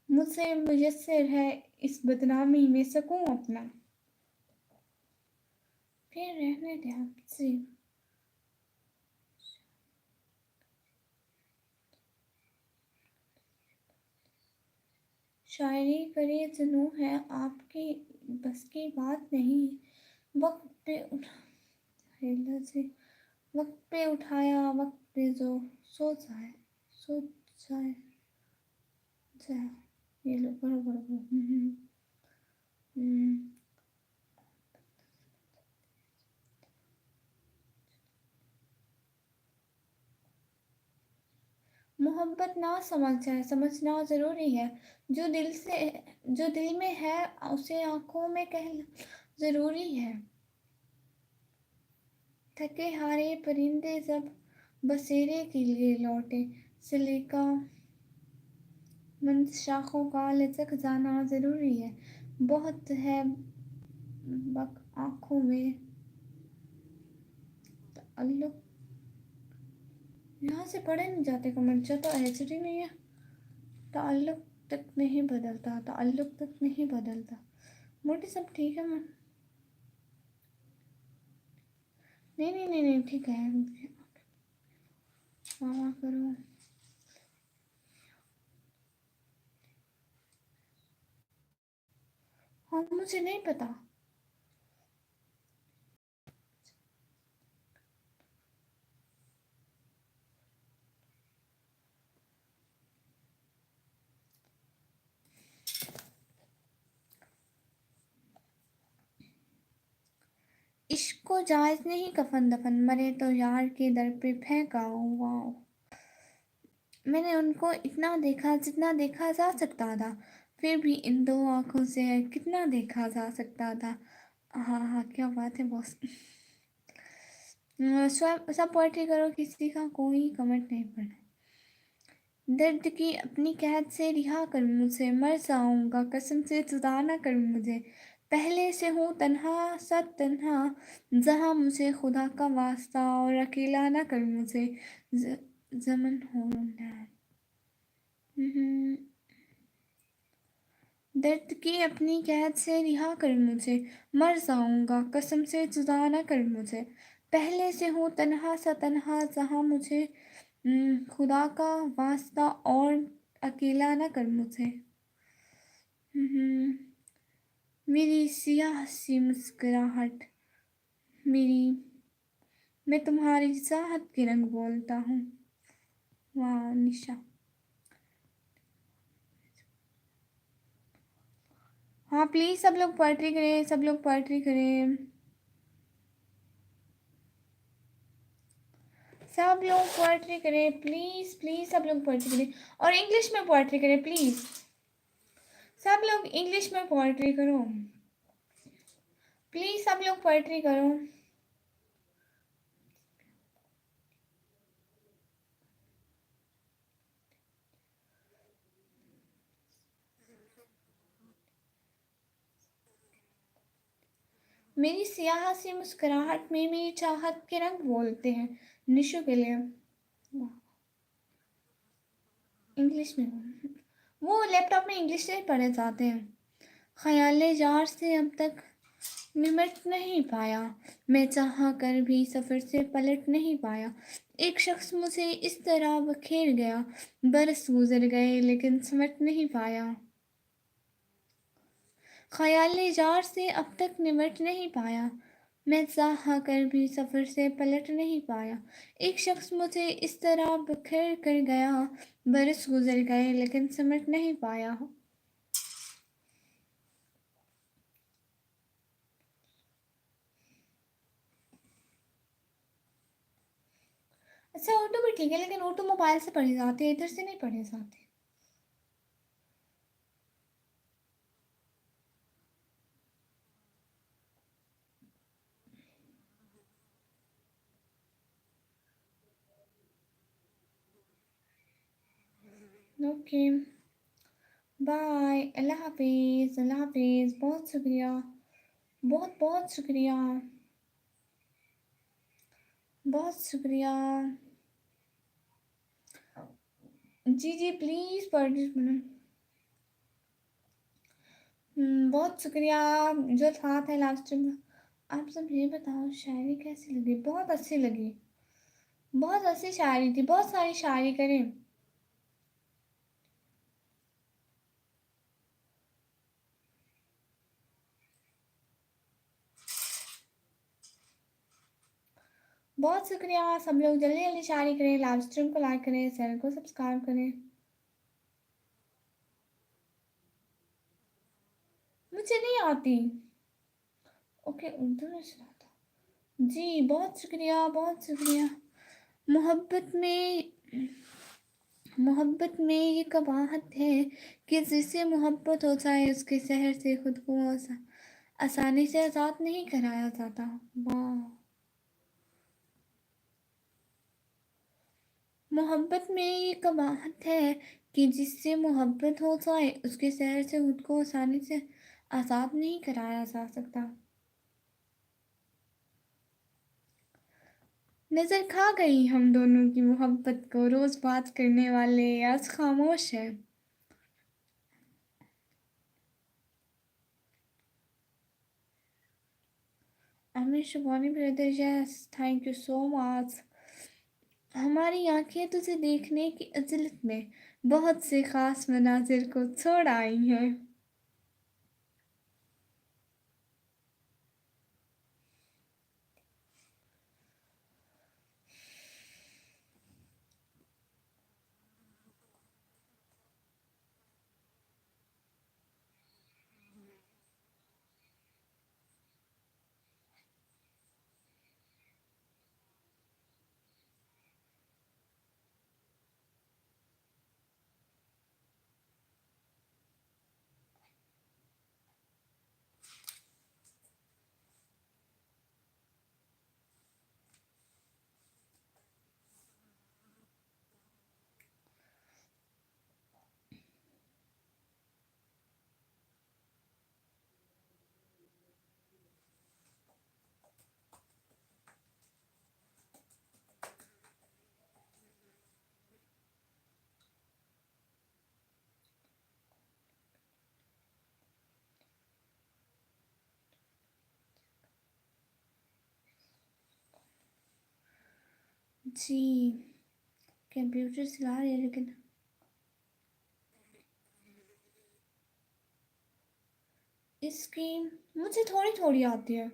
मुझसे मुयस्सर है इस बदनामी में सकूं अपना। फिर रहने दे आपसे। शायरी करे जुनूं है आपकी बस की बात नहीं। वक्त पे उठा से, वक्त पे उठाया वक्त पे जो सो जाए, सो जाए जाए। ये लो करो करो करो। हम्म। मोहब्बत ना समझ जाए, समझना ज़रूरी है। जो दिल से, जो दिल में है उसे आंखों में कहना ज़रूरी है। थके हारे परिंदे जब बसेरे के लिए लौटे, सिलिका मंद शाखों का लचक जाना ज़रूरी है। बहुत है बक आँखों में ताल्लुक। यहाँ से पढ़े नहीं जाते कमेंट, जो तो एचडी नहीं है। ताल्लुक तक नहीं बदलता, ताल्लुक तक नहीं बदलता। मोटी सब ठीक है मैं। नहीं नहीं नहीं नहीं ठीक है। मामा करो। हाँ मुझे नहीं पता। इश्क को जायज़ नहीं कफन दफन, मरे तो यार के दर पे फेंका। वाओ। मैंने उनको इतना देखा जितना देखा जा सकता था, फिर भी इन दो आँखों से कितना देखा जा सकता था। हाँ हाँ क्या बात है बॉस। सब पोएट्री करो, किसी का कोई कमेंट नहीं पढ़ना। दर्द की अपनी कैद से रिहा कर मुझे, मर जाऊंगा कसम से जुदा ना कर मुझे। पहले से हूँ तन्हा सा तन्हा, जहाँ मुझे खुदा का वास्ता और अकेला ना कर मुझे। जमन हो ना। दर्द की अपनी कैद से रिहा कर मुझे, मर जाऊंगा कसम से जुदा न कर मुझे। पहले से हूँ तन्हा सा तन्हा, जहाँ मुझे खुदा का वास्ता और अकेला न कर मुझे। मेरी सियाह सी मुस्कुराहट, मेरी, मैं तुम्हारी चाहत के रंग बोलता हूँ। वाह निशा। हाँ प्लीज़ सब लोग पोएट्री करें, सब लोग पोएट्री करें। सब लोग पोएट्री करें प्लीज़ प्लीज़, सब लोग पोएट्री करें और इंग्लिश में पोएट्री करें प्लीज़। सब लोग इंग्लिश में पोएट्री करो। प्लीज सब लोग पोएट्री करो. मेरी सियाह सी मुस्कुराहट में मेरी चाहत के रंग बोलते हैं. निशु के लिए. इंग्लिश में. वो लैपटॉप में इंग्लिश से पढ़े जाते हैं. ख्याले जार से अब तक निमट नहीं पाया, मैं चाह कर भी सफ़र से पलट नहीं पाया. एक शख्स मुझे इस तरह बखेर गया, बरस गुजर गए लेकिन समझ नहीं पाया. ख्याले जार से अब तक निमट नहीं पाया, मैं चाह कर भी सफ़र से पलट नहीं पाया. एक शख्स मुझे इस तरह बखेर कर गया, बरस गुजर गए लेकिन समझ नहीं पाया. अच्छा, उर्दू भी ठीक है लेकिन उर्दू मोबाइल से पढ़ी जाती है, इधर से नहीं पढ़ी जाती. Okay, bye. अल्लाह हाफिज़. अल्लाह हाफिज़. बहुत शुक्रिया. बहुत बहुत शुक्रिया. बहुत शुक्रिया. जी जी प्लीज़ पढ़. बहुत शुक्रिया. जो साथ है लास्ट में. आप सब ये बताओ शायरी कैसी लगी. बहुत अच्छी लगी. बहुत अच्छी शायरी थी. बहुत सारी शायरी करें. बहुत शुक्रिया. सब लोग जल्दी जल्दी शायरी करें. लाइव स्ट्रीम को लाइक करें. चैनल को सब्सक्राइब करें. मुझे नहीं आती. ओके, उर्दू में सुनाता. जी बहुत शुक्रिया. बहुत शुक्रिया. मोहब्बत में ये कबाहत है कि जिससे मोहब्बत हो जाए उसके शहर से खुद को आसानी से आज़ाद नहीं कराया जाता. वाह. मोहब्बत में ये कबाहत है कि जिससे मोहब्बत हो जाए उसके शहर से खुद को आसानी से आज़ाद नहीं कराया जा सकता. नज़र खा गई हम दोनों की मोहब्बत को. रोज़ बात करने वाले आज खामोश है. Amir Subhani brother, yes thank you so much. हमारी आंखें तुझे देखने की अजलत में बहुत से खास मनाजिर को छोड़ आई हैं. जी कंप्यूटर चला रही है लेकिन इसकी मुझे थोड़ी थोड़ी आती है.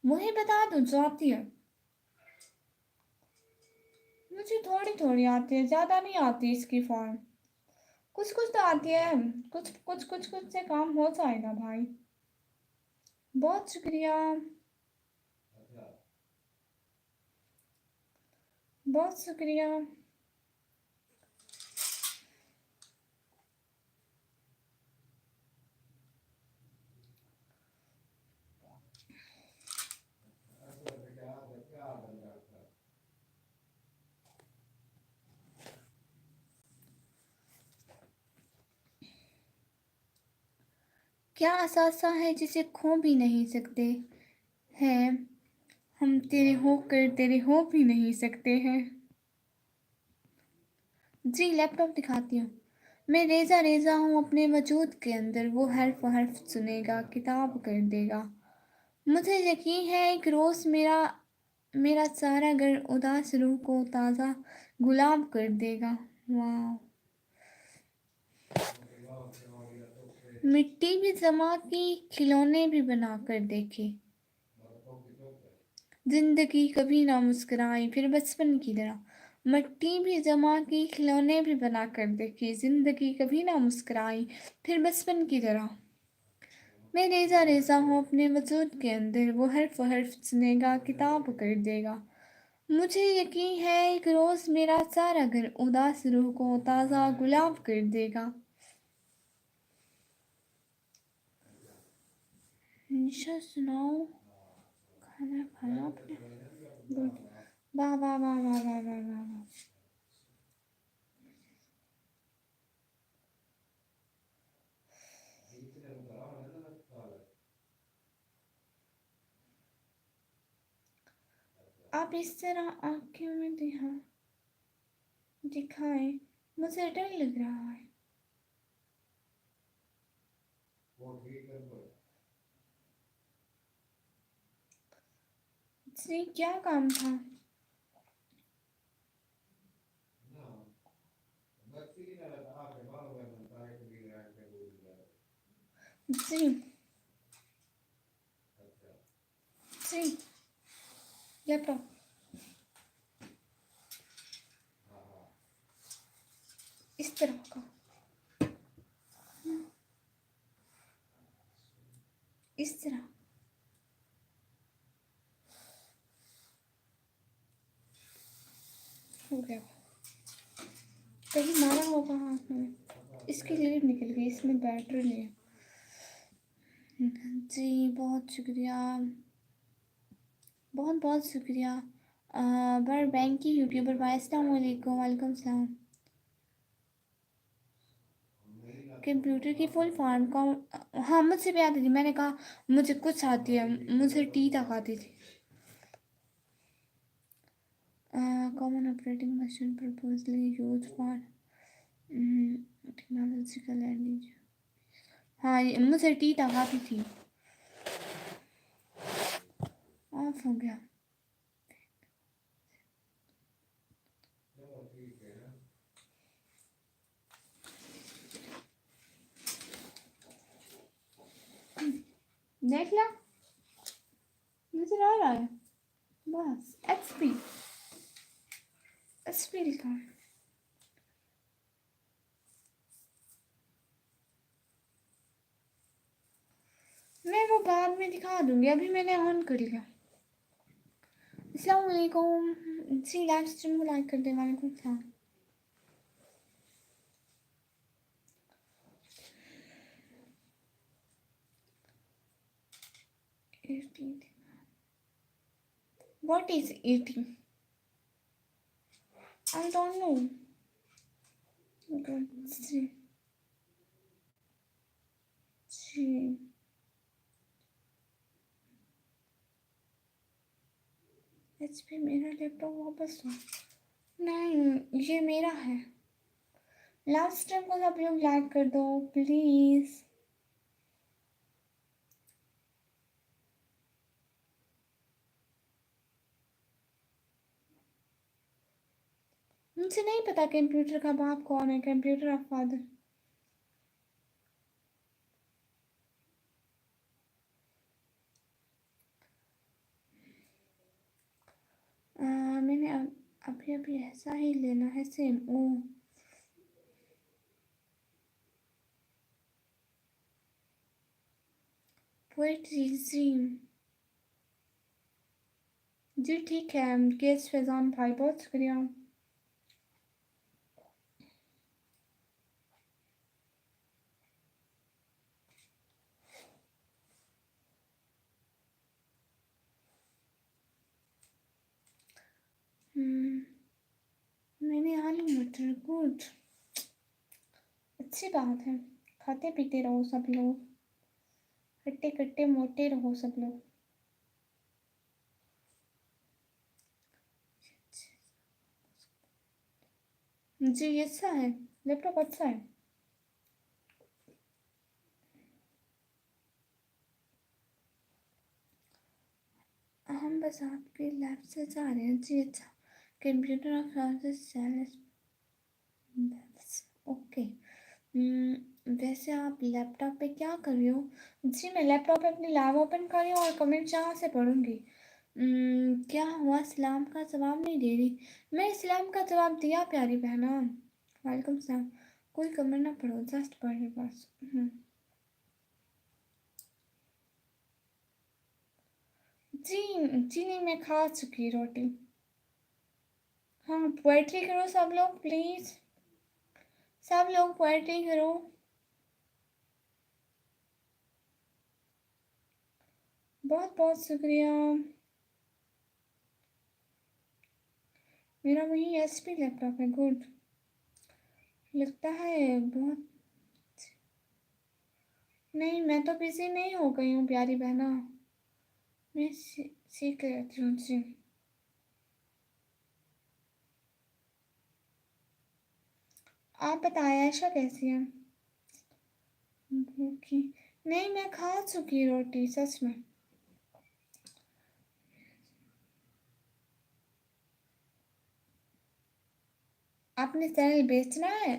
वही बता दूँ जो आती है. मुझे थोड़ी थोड़ी आती है, ज़्यादा नहीं आती इसकी फॉर्म. कुछ कुछ तो आती है. कुछ से काम हो जाएगा भाई. बहुत शुक्रिया. बहुत शुक्रिया. کیا اثاثہ ہے جسے کھو بھی نہیں سکتے ہیں، ہم تیرے ہو کر تیرے ہو بھی نہیں سکتے ہیں۔ جی لیپ ٹاپ دکھاتی ہوں۔ میں ریزہ ریزہ ہوں اپنے وجود کے اندر، وہ حرف حرف سنے گا، کتاب کر دے گا۔ مجھے یقین ہے ایک روز میرا سارا گھر اداس روح کو تازہ گلاب کر دے گا۔ واو! مٹی بھی جما کی، کھلونے بھی بنا کر دیکھے، زندگی کبھی نہ مسکرائی پھر بچپن کی طرح۔ مٹی بھی جما کی، کھلونے بھی بنا کر دیکھے، زندگی کبھی نہ مسکرائی پھر بچپن کی طرح۔ میں ریزہ ریزہ ہوں اپنے وجود کے اندر، وہ حرف حرف سنے گا، کتاب کر دے گا۔ مجھے یقین ہے ایک روز میرا سارا گھر اداس روح کو تازہ گلاب کر دے گا۔ نشا سناؤ، کھانا کھایا آپ نے؟ گڈ، واہ واہ واہ واہ واہ واہ واہ واہ۔ آپ اس طرح آنکھوں میں دکھائیں، مجھے ڈر لگ رہا ہے۔ جی کیا کام تھا؟ جی جی لیپ ٹاپ اس طرح کا، اس طرح ہو گیا، کہیں مارا ہوگا ہاتھ میں، اس کی لیڈ نکل گئی، اس میں بیٹری نہیں ہے۔ جی بہت شکریہ، بہت بہت شکریہ۔ بر بینک کی یوٹیوبر بھائی السلام علیکم۔ وعلیکم السلام۔ کمپیوٹر کی فل فارم کا، ہاں مجھ سے بھی آتی تھی، میں نے کہا مجھے کچھ آتی ہے، مجھے ٹی تک آتی تھی۔ Common operating machine purposely use for technological and, ہاں مجھے ٹی تک آتی تھی۔ آف ہو گیا۔ دیکھ لا نظر آ رہا ہے، بس ایچ پی لکھا ہے۔ میں وہ بعد میں دکھا دوں گی، ابھی میں نے آن کر لیا۔ السلام علیکم، جی لائف اسٹریم کو لائک کر دیں۔ وعلیکم السلام۔ What is eating? I don't know. God, جی ایچ پی میرا لیپ ٹاپ واپس دو۔ نہیں یہ میرا ہے۔ لاسٹ ٹائم کو سب لوگ لائک کر دو پلیز۔ مجھے نہیں پتا کمپیوٹر کا باپ کون ہے، کمپیوٹر آف فادر۔ میں نے ابھی ایسا ہی لینا ہے سیم۔ او پوئٹری جی ٹھیک ہے۔ کیس فیضان بھائی بہت شکریہ۔ میں نے آلو مٹر، گڈ، اچھی بات ہے، کھاتے پیتے رہو سب لوگ۔ खट्टे खट्टे मोटे रहो सब लोग। जी अच्छा है, लैपटॉप अच्छा है। हम बस आपके लैब से जा रहे हैं। जी अच्छा। Computer of classes okay. वैसे आप लैपटॉप पे क्या कर रही हो? जी मैं लैपटॉप पे अपनी लैब ओपन कर रही हूँ और कमेंट यहाँ से पढ़ूंगी। क्या हुआ, सलाम का जवाब नहीं दे रही? मैं इस्लाम का जवाब दिया प्यारी बहना। वालेकुम सलाम। कोई कमेंट ना पढ़ो, जस्ट पढ़ रही बस। जी जी नहीं, मैं खा चुकी रोटी। हाँ पोएट्री करो सब लोग प्लीज, सब लोग पोएट्री करो। बहुत बहुत शुक्रिया। मेरा वही एचपी लैपटॉप है। गुड। लगता है बहुत। नहीं मैं तो बिजी नहीं हो गई हूँ प्यारी बहना, मैं सीख रहती हूँ जी। आप बताएं आयशा कैसी है? भूखी नहीं, मैं खा चुकी रोटी सच में। आपने चैनल बेचना है?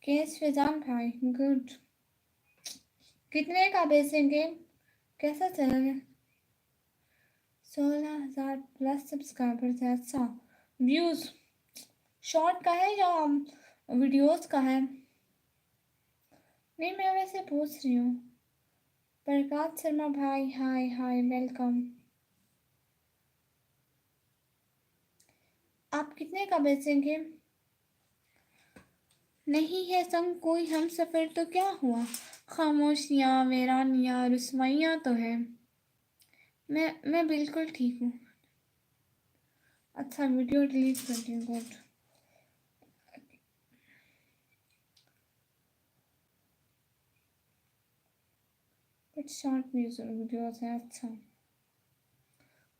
केस फिजान भाई गुड। कितने का बेचेंगे? कैसा चैनल है? 16,000 प्लस सब्सक्राइबर्स है। अच्छा व्यूज शॉर्ट का है या वीडियोस का है? नहीं मैं वैसे पूछ रही हूँ। प्रकाश शर्मा भाई हाय हाय वेलकम। आप कितने का बेचेंगे? नहीं है संग कोई हम सफ़र तो क्या हुआ, खामोशियाँ वीरानियाँ रुसवाइयाँ तो है। मैं बिल्कुल ठीक हूँ। अच्छा वीडियो डिलीट कर दी। गुड। कुछ शॉर्ट वीडियोस है। अच्छा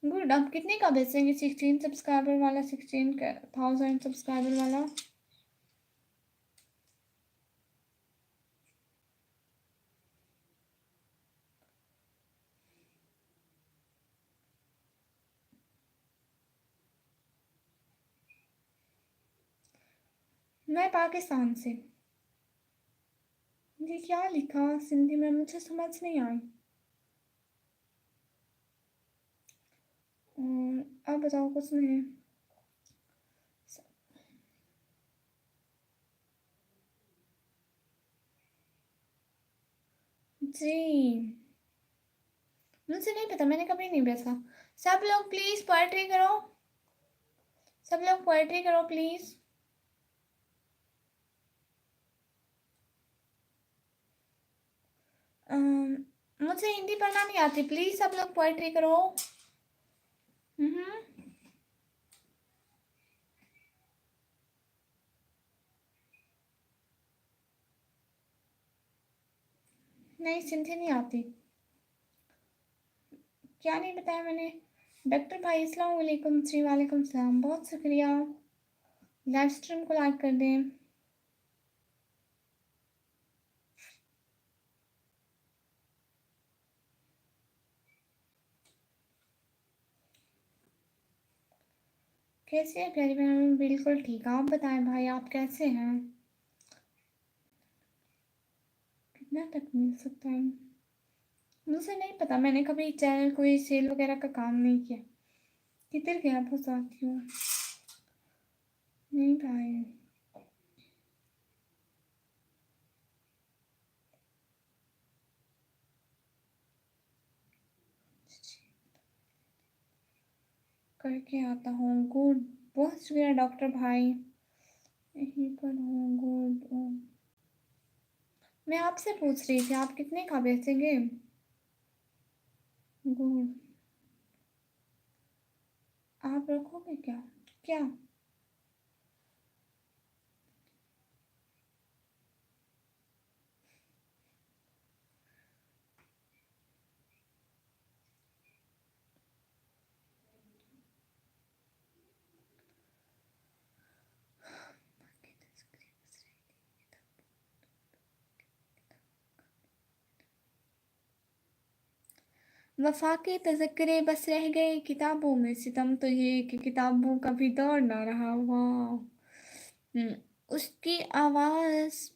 गुड। आप कितने का बेचेंगे? 16 सब्सक्राइबर वाला, 16,000 सब्सक्राइबर वाला। मैं पाकिस्तान से। ये क्या लिखा सिंधी में, मुझे समझ नहीं आई। अब बताओ कुछ नहीं। जी मुझे नहीं पता, मैंने कभी नहीं बेचा। सब लोग प्लीज पोएट्री करो, सब लोग पोएट्री करो प्लीज। मुझे हिंदी पढ़ना नहीं आती, प्लीज सब लोग पोएट्री करो। नहीं सिंधी नहीं आती। क्या नहीं बताया मैंने? डॉक्टर भाई अस्सलाम वालेकुम। जी वालेकुम सलाम, बहुत शुक्रिया। लाइव स्ट्रीम को लाइक कर दें। कैसे है प्यारी बहन? बिल्कुल ठीक। आप बताएं भाई आप कैसे हैं? कितना तक मिल सकता है? मुझे नहीं पता, मैंने कभी चैनल कोई सेल वगैरह का काम नहीं किया। किधर गया बहुत आती हूँ। नहीं भाई। करके आता हूँ। गुड। बहुत शुक्रिया डॉक्टर भाई। यहीं पर हूँ। गुड। मैं आपसे पूछ रही थी आप कितने का बेचेंगे? गुड। आप रखोगे क्या? क्या? वफा के तज़क्रे बस रह गए किताबों में, सितम तो ये कि किताबों का भी दौर ना रहा। वाह। हम्म, उसकी आवाज़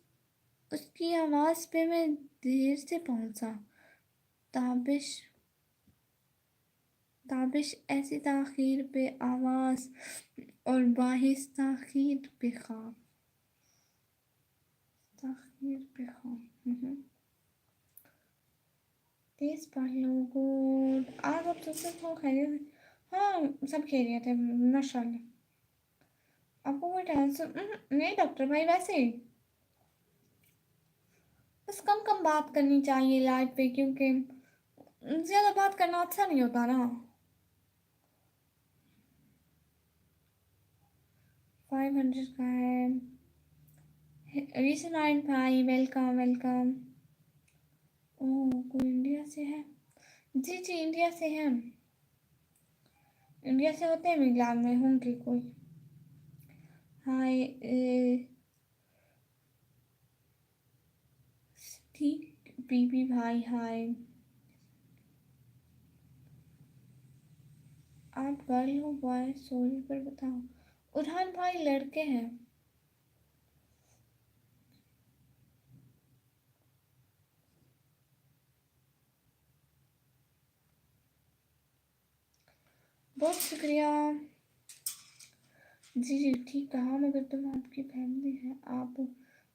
उसकी आवाज़ पे मैं देर से पहुंचा। ताबिश ताबिश ऐसी ताख़ीर पे आवाज़, और बाहिस ताख़ीर पे ख्वाब। तेज पढ़ लो। गुड। आज आप सब खैरियत? हाँ, सब खैरियत है माशाल्लाह। आपको कोई टेंशन नहीं डॉक्टर भाई, वैसे ही बस कम कम बात करनी चाहिए लाइफ पे, क्योंकि ज़्यादा बात करना अच्छा नहीं होता ना। 500 का है। रीसन भाई, वेलकम वेलकम। ओह, कोई इंडिया से है? जी जी, इंडिया से हैं। इंडिया से होते हैं मिलान में होंगे कोई। हाय ठीक। बीबी भाई हाय। आप गर्ल हो बॉय? सॉरी पर बताओ। उरहान भाई लड़के हैं। बहुत शुक्रिया। जी जी, ठीक कहा, मगर तुम आपकी फैमिली है, आप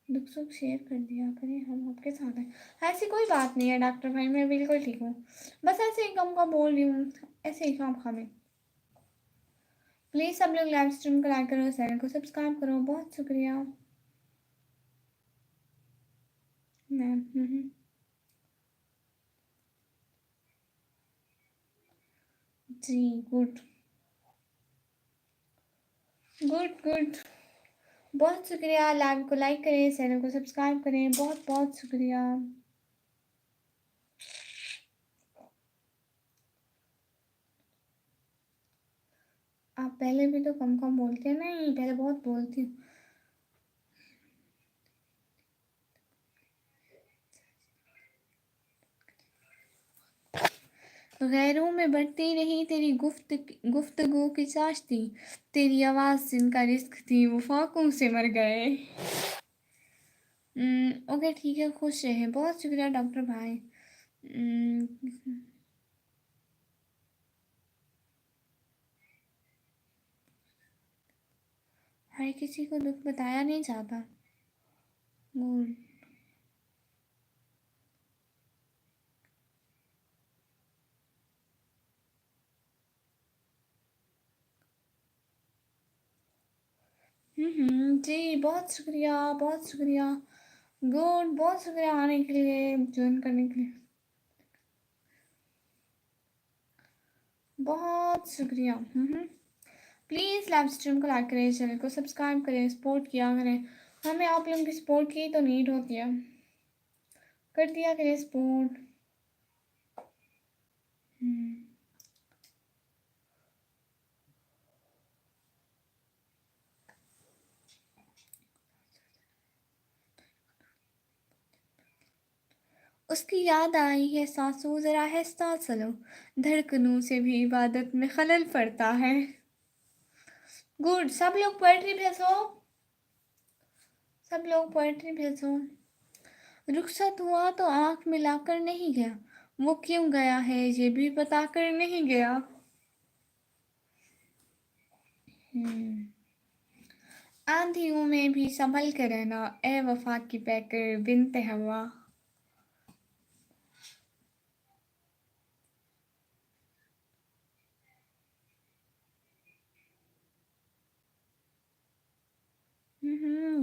दुख सुख शेयर कर दिया करें, हम आपके साथ हैं। ऐसी कोई बात नहीं है डॉक्टर भाई, मैं बिल्कुल ठीक हूँ। बस ऐसे ही कम का बोल रही हूँ, ऐसे ही काम खामे। प्लीज़ सब लोग लाइव स्ट्रीम को लाइक करो, चैनल को सब्सक्राइब करो। बहुत शुक्रिया मैम। जी गुड गुड गुड। बहुत शुक्रिया। लाइव को लाइक करें, चैनल को सब्सक्राइब करें। बहुत बहुत शुक्रिया। आप पहले भी तो कम कम बोलते हैं। नहीं, पहले बहुत बोलती हूँ। गैरों में बढ़ती रही तेरी गुफ्तगू की चाशती, तेरी आवाज़ जिनका रिस्क थी वो फाकों से मर गए। ओके ठीक है, खुश रहे। बहुत शुक्रिया डॉक्टर भाई। हर किसी को दुख बताया नहीं जाता। गुड जी, बहुत शुक्रिया बहुत शुक्रिया। गुड, बहुत शुक्रिया आने के लिए, ज्वाइन करने के लिए। बहुत शुक्रिया। प्लीज़ लाइव स्ट्रीम को लाइक करें, चैनल को सब्सक्राइब करें, सपोर्ट किया करें। हमें आप लोगों की सपोर्ट की तो नीड होती है, कर दिया करें सपोर्ट। उसकी याद आई है सांसों, ज़रा आहिस्ता चलो, धड़कनों से भी इबादत में खलल पड़ता है। गुड। सब लोग पोएट्री भेजो, सब लोग पोएट्री भेजो। रुखसत हुआ तो आंख मिलाकर नहीं गया, वो क्यों गया है ये भी बताकर नहीं गया। आंधियों में भी संभल कर रहना, ए वफा की पैकर बिनते हवा।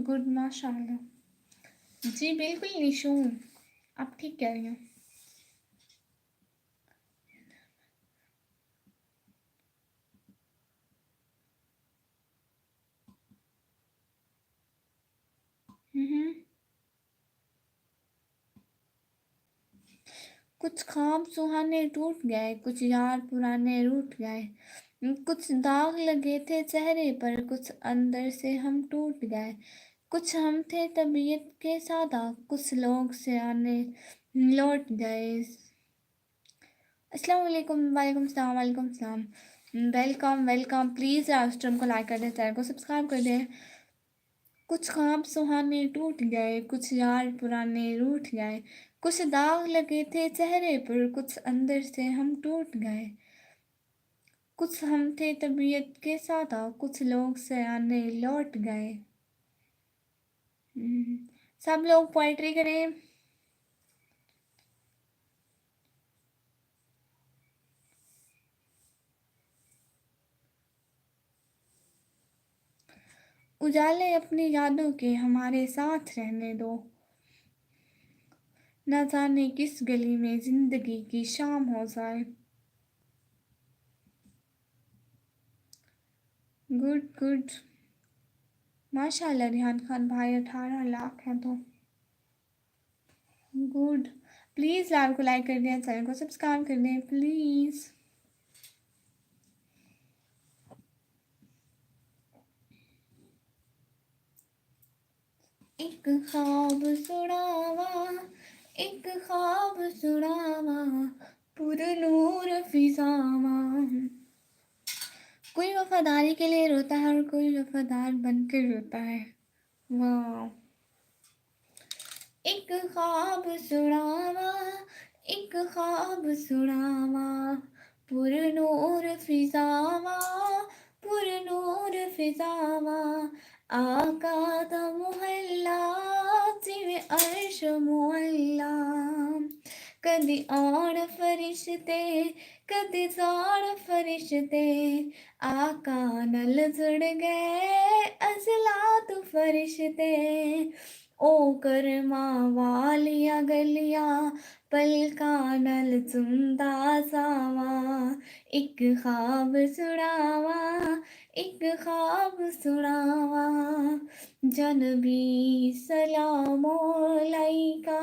गुड माशाल्लाह। जी बिल्कुल निशू, आप ठीक कह रही हैं। कुछ ख्वाब सुहाने टूट गए, कुछ यार पुराने रूठ गए, कुछ दाग लगे थे चेहरे पर, कुछ अंदर से हम टूट गए। कुछ हम थे तबीयत के सादा, कुछ लोग से आने लौट गए। अस्सलाम वालेकुम, वालेकुम सलाम, वालेकुम सलाम। Welcome welcome. Please live stream को लाइक कर दें, चैनल को सब्सक्राइब कर दें। कुछ ख्वाब सुहाने टूट गए, कुछ यार पुराने रूठ गए, कुछ दाग लगे थे चेहरे पर, कुछ अंदर से हम टूट गए। कुछ हम थे तबीयत के साथ, कुछ लोग सयाने लौट गए। सब लोग पोइट्री करें। उजाले अपनी यादों के हमारे साथ रहने दो, न जाने किस गली में जिंदगी की शाम हो जाए। गुड गुड, माशाल्लाह रिहान खान भाई 18 लाख हैं तो गुड। प्लीज़ लाइव को लाइक कर दें, चैनल को सब्सक्राइब कर दें प्लीज़। एक ख्वाब सुनावा, एक ख्वाब सुनावा, पुरनूर फिजावा। कोई वफादारी के लिए रोता है और कोई वफादार बनकर रोता है। वाह। एक ख्वाब सुनावा, एक ख्वाब सुनावा, पुरनूर फिजावा, पुरनूर फिजावा। आका दा मुहल्ला जिवें अर्श मुअल्ला, कदी आण फरिश्ते कदी जाण फरिश्ते, आका नाल जुड़ गए अज़लात फरिश्ते। ओ करमा वालिया गलिया पलकां नाल चुमदा जावा, एक ख्वाब सुनावा, एक ख्वाब सुनावा। जनबी सलाम अलैका,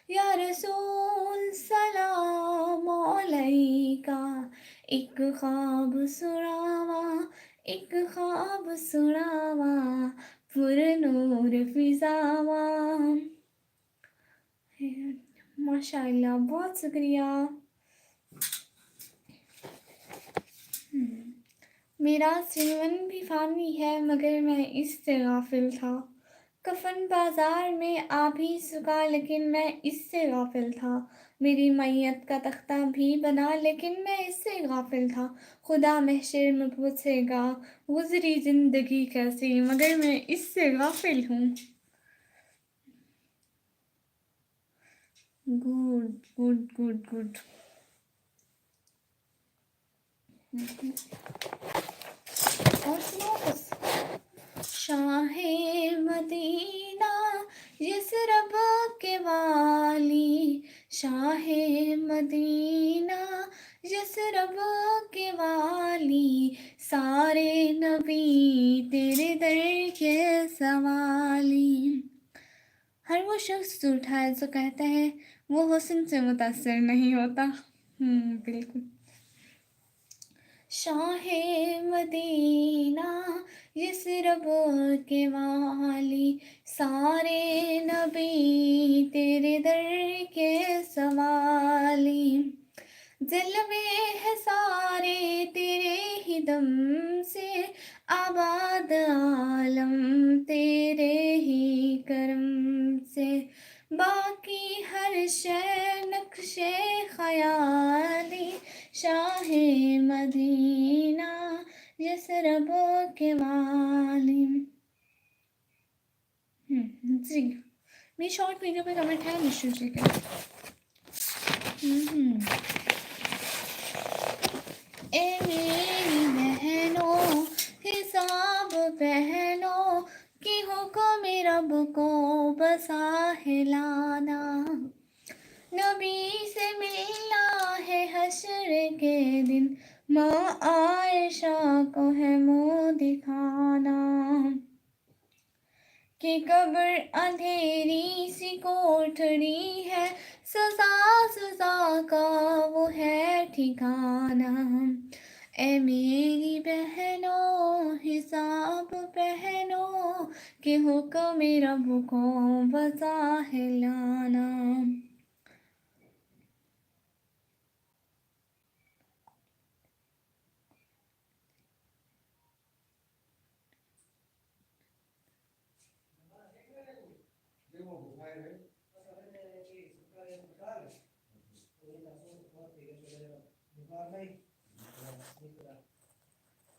या रसूल सलाम अलैका। एक ख्वाब सुनावा, एक ख्वाब सुनावा, पुरनूर फिजावा। माशाल्लाह, बहुत शुक्रिया। मेरा जीवन भी फानी है मगर मैं इससे गाफिल था। कफन बाजार में आ भी चुका लेकिन मैं इससे गाफिल था। मेरी मैयत का तख्ता भी बना लेकिन मैं इससे गाफिल था। खुदा महशर में पूछेगा गुजरी जिंदगी कैसी, मगर मैं इससे गाफिल हूँ। Good good good good. और सुनो बस। शाहे मदीना यसरब के वाली, शाहे मदीना यसरब के वाली, सारे नबी तेरे दर के सवाली। हर वो शख्स झूठा है जो कहता है वो हुस्न से मुतासर नहीं होता। बिल्कुल। शाहे मदीना यसरब के वाली, सारे नबी तेरे दर के सवाली। जलवे है सारे तेरे ही दम से, आबाद आलम तेरे ही करम से। बाकी हर शय नक्शे ख़याली, शाहे मदीना यसरब के वाली। जी, मेरी शॉर्ट वीडियो पे कमेंट है निशु जी का। ए मेरी बहनों हिसाब पहनो, कि हुक्म रब को बसा है लाना। नबी से मिलना है हश्र के दिन, माँ आयशा को है मुँह दिखाना। कि कब्र अंधेरी सी कोठरी है, सजा सजा का वो है ठिकाना। ए मेरी बहनों हिसाब पहनो, कि हुक्म रब को बसा है लाना।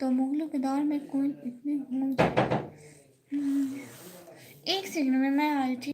تو مغلوں کے دور میں کوئی اتنے ایک سیکنڈ میں آ رہی تھی.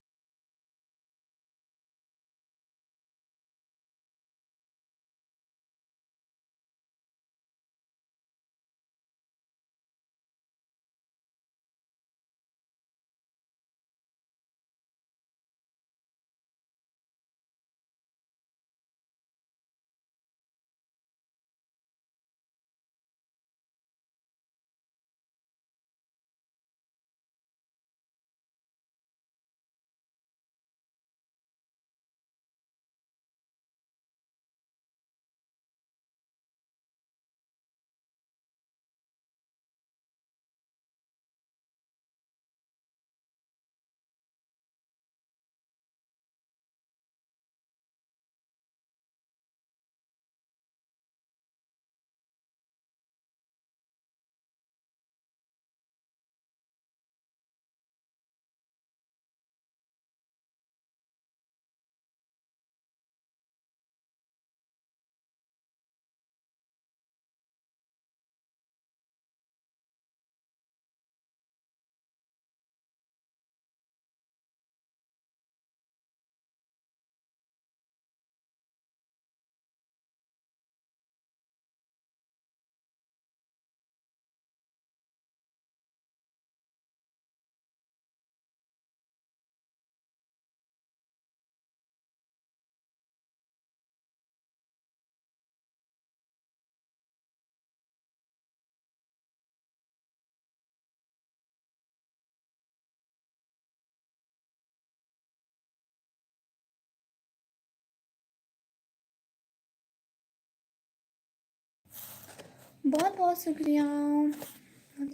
بہت بہت شکریہ.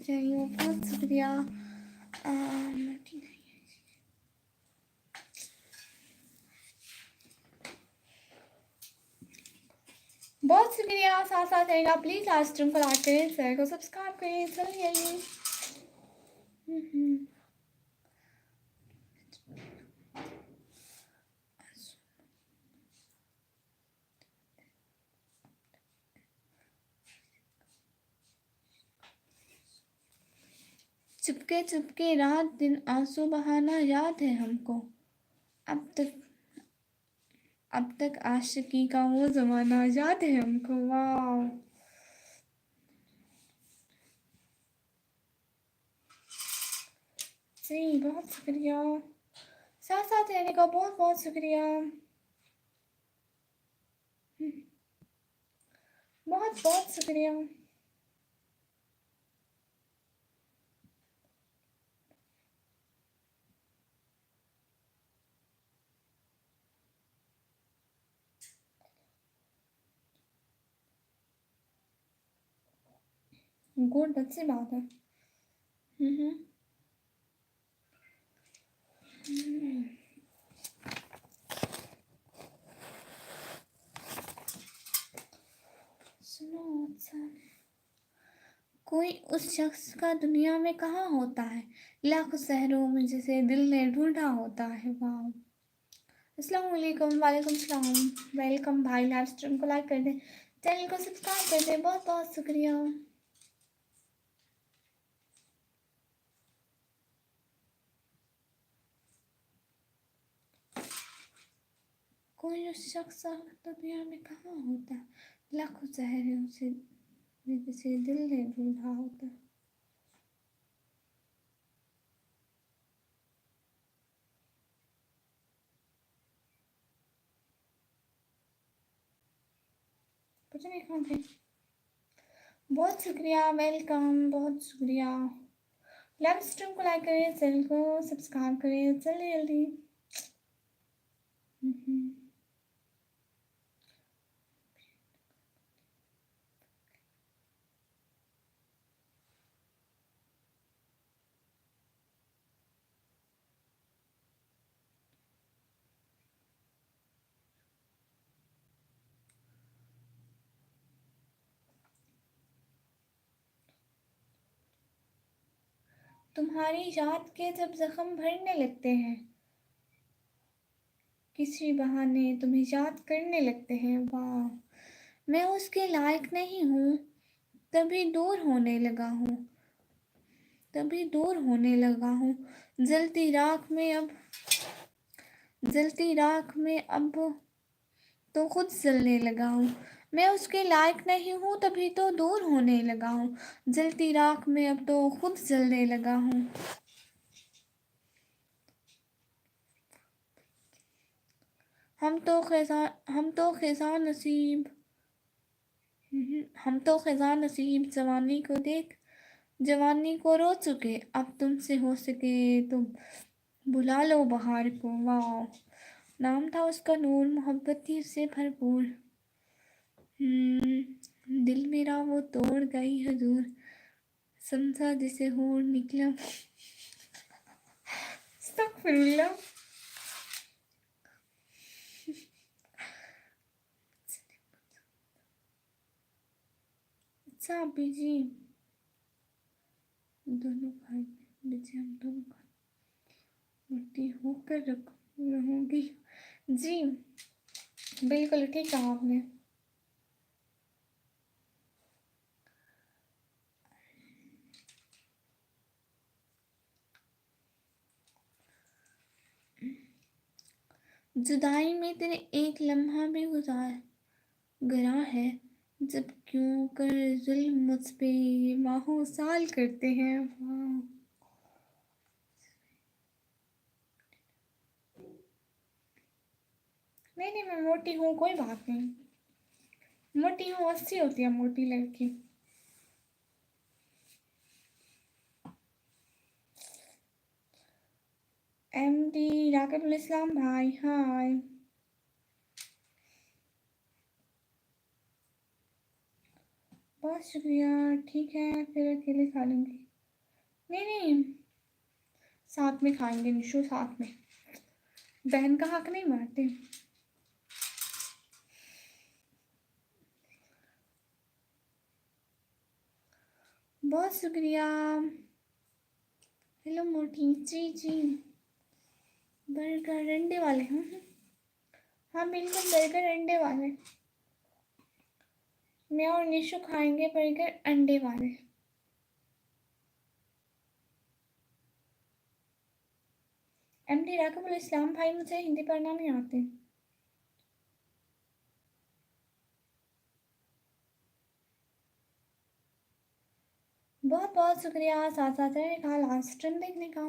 چلیے بہت شکریہ. بہت شکریہ. ساتھ ساتھ رہے گا پلیز لاسٹ اسٹریم کو لائک کریں, چینل کو سبسکرائب کریں. چلیے چپکے چپکے رات دن آنسو بہانا یاد ہے ہم کو. اب تک عاشقی کا وہ زمانہ یاد ہے ہم کو. واو, جی بہت شکریہ. ساتھ ساتھ رہنے کا بہت بہت شکریہ. بہت بہت شکریہ. گڈ, اچھی بات ہے. سنو اچھا, کوئی اس شخص کا دنیا میں کہاں ہوتا ہے, لاکھوں شہروں میں جسے دل نے ڈھونڈا ہوتا ہے. واو, السلام علیکم. وعلیکم السلام. ویلکم بھائی. لائیو اسٹریم کو لائک کر دیں, چینل کو سبسکرائب کر دیں. بہت بہت شکریہ. کوئی اس شخص دنیا میں کہاں ہوتا ہے, لاکھوں شہروں سے جسے دل نے ڈھونڈا ہوتا ہے. کچھ نہیں کھاتے. بہت شکریہ. ویلکم. بہت شکریہ. لائیو اسٹریم کو لائک کریں, چینل کو سبسکرائب کریں. چلیے جلدی. تمہاری یاد کے جب زخم بھرنے لگتے ہیں, کسی بہانے تمہیں یاد کرنے لگتے ہیں، واہ میں اس کے لائق نہیں ہوں، تبھی دور ہونے لگا ہوں، تبھی دور ہونے لگا ہوں، جلتی راکھ میں اب تو خود جلنے لگا ہوں، میں اس کے لائق نہیں ہوں، تبھی تو دور ہونے لگا ہوں، جلتی راکھ میں اب تو خود جلنے لگا ہوں۔ ہم تو خزاں نصیب جوانی کو دیکھ جوانی کو رو چکے، اب تم سے ہو سکے تو بلا لو بہار کو، واہ نام تھا اس کا نور، محبت تھی اس سے بھرپور، دل میرا وہ توڑ گئی حضور، سمجھا جسے ہور نکلا استغفر اللہ۔ اچھا ابھی جی دونوں بھائی بچے ہم دونوں بھائی مٹی ہو کر رہوں گی، جی بالکل ٹھیک کہا آپ نے۔ جدائی میں تیرے ایک لمحہ بھی گزرا ہے، جب کیوں کر ظلم مجھ پہ یہ ماہوں سال کرتے ہیں، واہ نہیں میں موٹی ہوں کوئی بات نہیں، موٹی ہوں اچھی ہوتی ہے موٹی لڑکی۔ ایم ڈی راکب الاسلام بھائی ہائے، بہت شکریہ، ٹھیک ہے پھر اکیلے کھا لوں گی، نہیں ساتھ میں کھائیں گے نشو، ساتھ میں، بہن کا حق نہیں مارتے۔ بہت شکریہ، ہیلو موٹی، جی برگر انڈے والے ہاں بالکل برگر انڈے والے، میں اور نشو کھائیں گے برگر انڈے والے۔ ایم ڈی راکب الاسلام بھائی مجھے ہندی پڑھنا نہیں آتے، بہت بہت شکریہ ساتھ ساتھ رہنے کا، لاسٹ ٹرم دیکھنے کا۔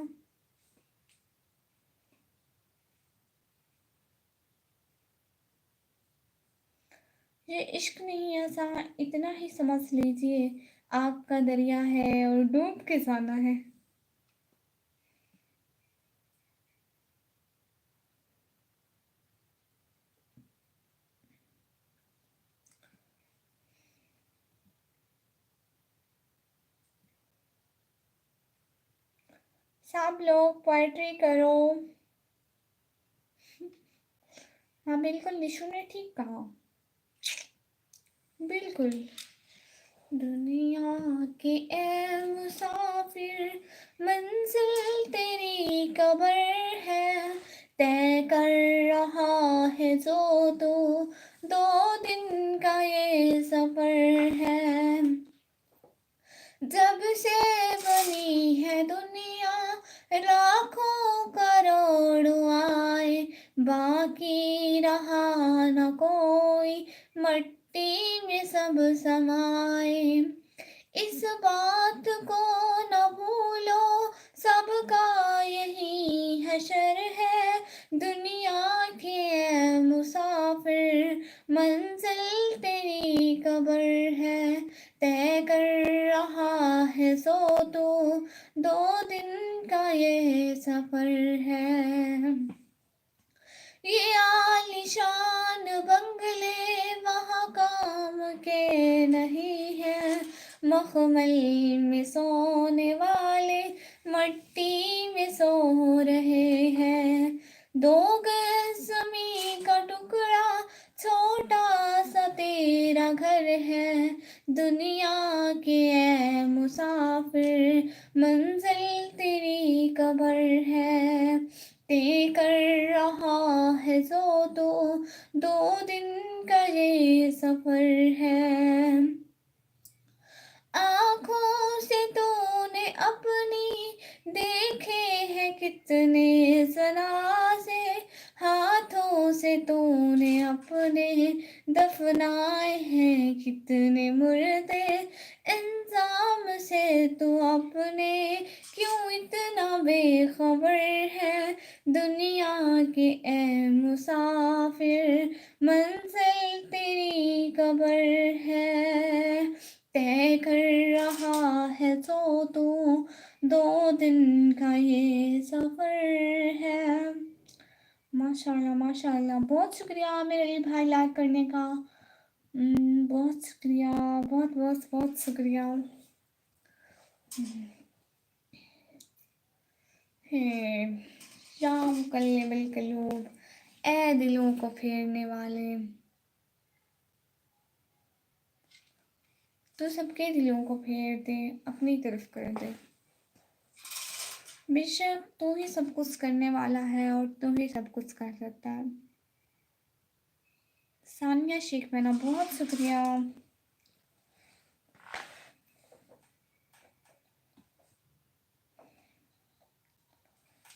یہ عشق نہیں ایسا اتنا ہی سمجھ لیجئے، آگ کا دریا ہے اور ڈوب کے جانا ہے۔ سب لوگ پوئٹری کرو، ہاں بالکل نشو نے ٹھیک کہا، بالکل۔ دنیا کے اے مسافر منزل تیری قبر ہے، طے کر رہا ہے جو تو 2 دن کا یہ سفر ہے، جب سے بنی ہے دنیا لاکھوں کروڑوں آئے، باقی رہا نہ کوئی مٹی میں سب سمائے، اس بات کو نہ بھولو سب کا یہی حشر ہے، دنیا کے اے مسافر منزل تیری قبر ہے، طے کر رہا ہے سو تو 2 دن کا یہ سفر ہے، یہ عالیشان بنگلے وہاں کام کے نہیں ہیں، مخمل میں سونے والے مٹی میں سو رہے ہیں، 2 گز زمین کا ٹکڑا چھوٹا سا تیرا گھر ہے، دنیا کے اے مسافر منزل تیری قبر ہے، طے کر رہا ہے جو 2 दिन का ये सफर है। आँखों से तूने अपनी देखे हैं कितने जनाज़े, हाथों से तूने अपने दफनाए हैं कितने मुर्दे, इल्ज़ाम से तू अपने क्यों इतना बेखबर है, दुनिया के ए मुसाफिर मंजिल तेरी कब्र है, तय कर रहा है तो तू 2 दिन का ये सफर है। माशाल्लाह माशाल्लाह, बहुत शुक्रिया मेरे लिए भाई लाइक करने का। बहुत शुक्रिया, बहुत बहुत बहुत शुक्रिया। हे शाम कल्ले बिलकलूब, ए दिलों को फेरने वाले, तो सबके दिलों को फेर दे, अपनी तरफ कर दे। बेशक तू ही सब कुछ करने वाला है और तू ही सब कुछ कर सकता है। सानिया शेख मैना, बहुत शुक्रिया।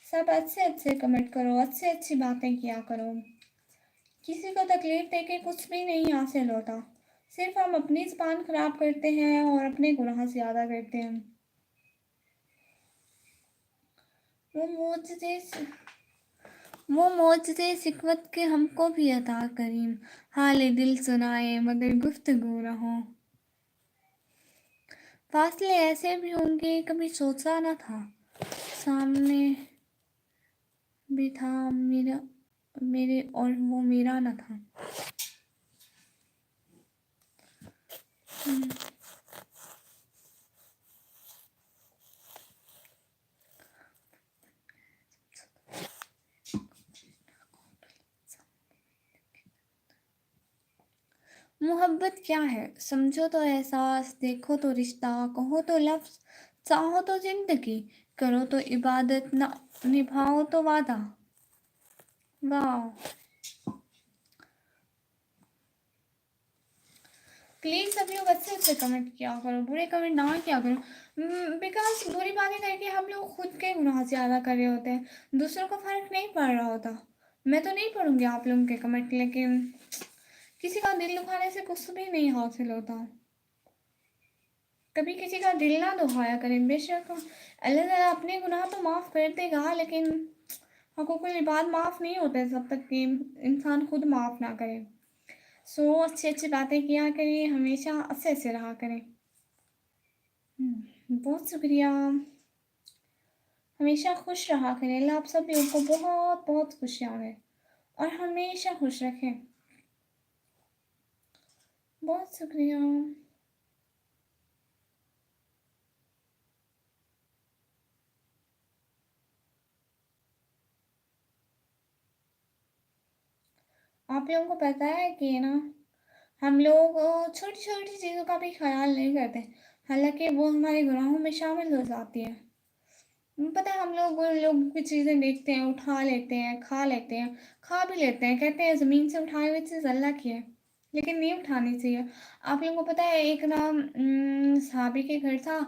सब अच्छे अच्छे कमेंट करो, अच्छी अच्छी बातें किया करो। किसी को तकलीफ देके कुछ भी नहीं हासिल होता, सिर्फ हम अपनी ज़बान खराब करते हैं और अपने गुनाह ज़्यादा करते हैं। वो मोजज़े सिकवत के हमको भी अता करीम, हाल दिल सुनाए मगर गुफ्तगू न हो। फासले ऐसे भी होंगे कभी सोचा न था, सामने भी था मेरे और वो मेरा न था। मोहब्बत क्या है, समझो तो एहसास, देखो तो रिश्ता, कहो तो लफ्ज़, चाहो तो जिंदगी, करो तो इबादत, निभाओ तो वादा। वाह, प्लीज़ सभी लोग अच्छे अच्छे कमेंट किया करो, बुरे कमेंट ना किया करो, बिकॉज बुरी बातें करके हम लोग खुद के गुनाह ज़्यादा कर रहे होते हैं, दूसरों को फ़र्क नहीं पड़ रहा होता। मैं तो नहीं पढ़ूंगी आप लोगों के कमेंट, लेकिन किसी का दिल दुखाने से कुछ भी नहीं हासिल होता। कभी किसी का दिल ना दुखाया करें। बेशक अल्लाह ताला अपने गुनाह तो माफ़ कर देगा, लेकिन हकूक़ुल इबाद माफ़ नहीं होते जब तक कि इंसान खुद माफ़ ना करे। सो अच्छी अच्छी बातें किया करें, हमेशा अच्छे अच्छे रहा करें। बहुत शुक्रिया। हमेशा खुश रहा करें। अल्लाह आप सब लोगों को बहुत बहुत खुशियाँ दें और हमेशा खुश रखें। बहुत शुक्रिया। आप लोगों को पता है कि ना, हम लोग छोटी छोटी चीज़ों का भी ख्याल नहीं करते, हालांकि वो हमारे गुनाहों में शामिल हो जाती है। पता है, हम लोग की चीज़ें देखते हैं, उठा लेते हैं, खा लेते हैं, खा भी लेते हैं, कहते हैं ज़मीन से उठाई हुई चीज़ अल्लाह की है, लेकिन नहीं उठानी चाहिए। आप लोगों को पता है, एक ना साहबी के घर था,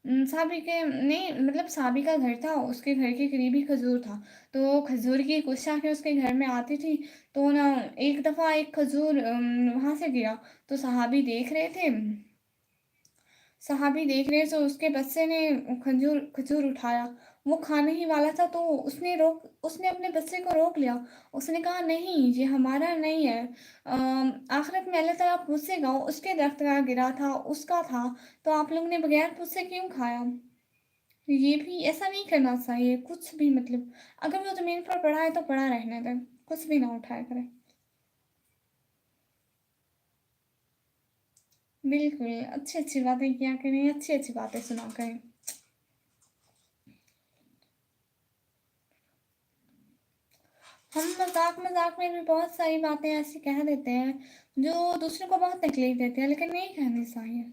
साहबी के नहीं मतलब साहबी का घर था, उसके घर के करीब ही खजूर था, तो खजूर की कुछ आके उसके घर में आती थी। तो ना एक दफ़ा एक खजूर वहाँ से गिरा, तो सहाबी देख रहे तो उसके बच्चे ने खजूर खजूर उठाया, वो खाने ही वाला था, तो उसने अपने बच्चे को रोक लिया। उसने कहा नहीं, ये हमारा नहीं है, आखिरत में अल्लाह ताला पूछेगा, उसके दरख्त का गिरा था, उसका था, तो आप लोगों ने बगैर पूछे क्यों खाया। ये भी ऐसा नहीं करना चाहिए, कुछ भी मतलब अगर वो ज़मीन पर पड़ा है तो पड़ा रहने दें, कुछ भी ना उठाया करें। बिल्कुल, अच्छी अच्छी बातें किया करें, अच्छी अच्छी बातें सुना करें। हम मजाक मजाक में भी बहुत सारी बातें ऐसी कह देते हैं जो दूसरों को बहुत तकलीफ देती है, लेकिन नहीं कहनी चाहिए।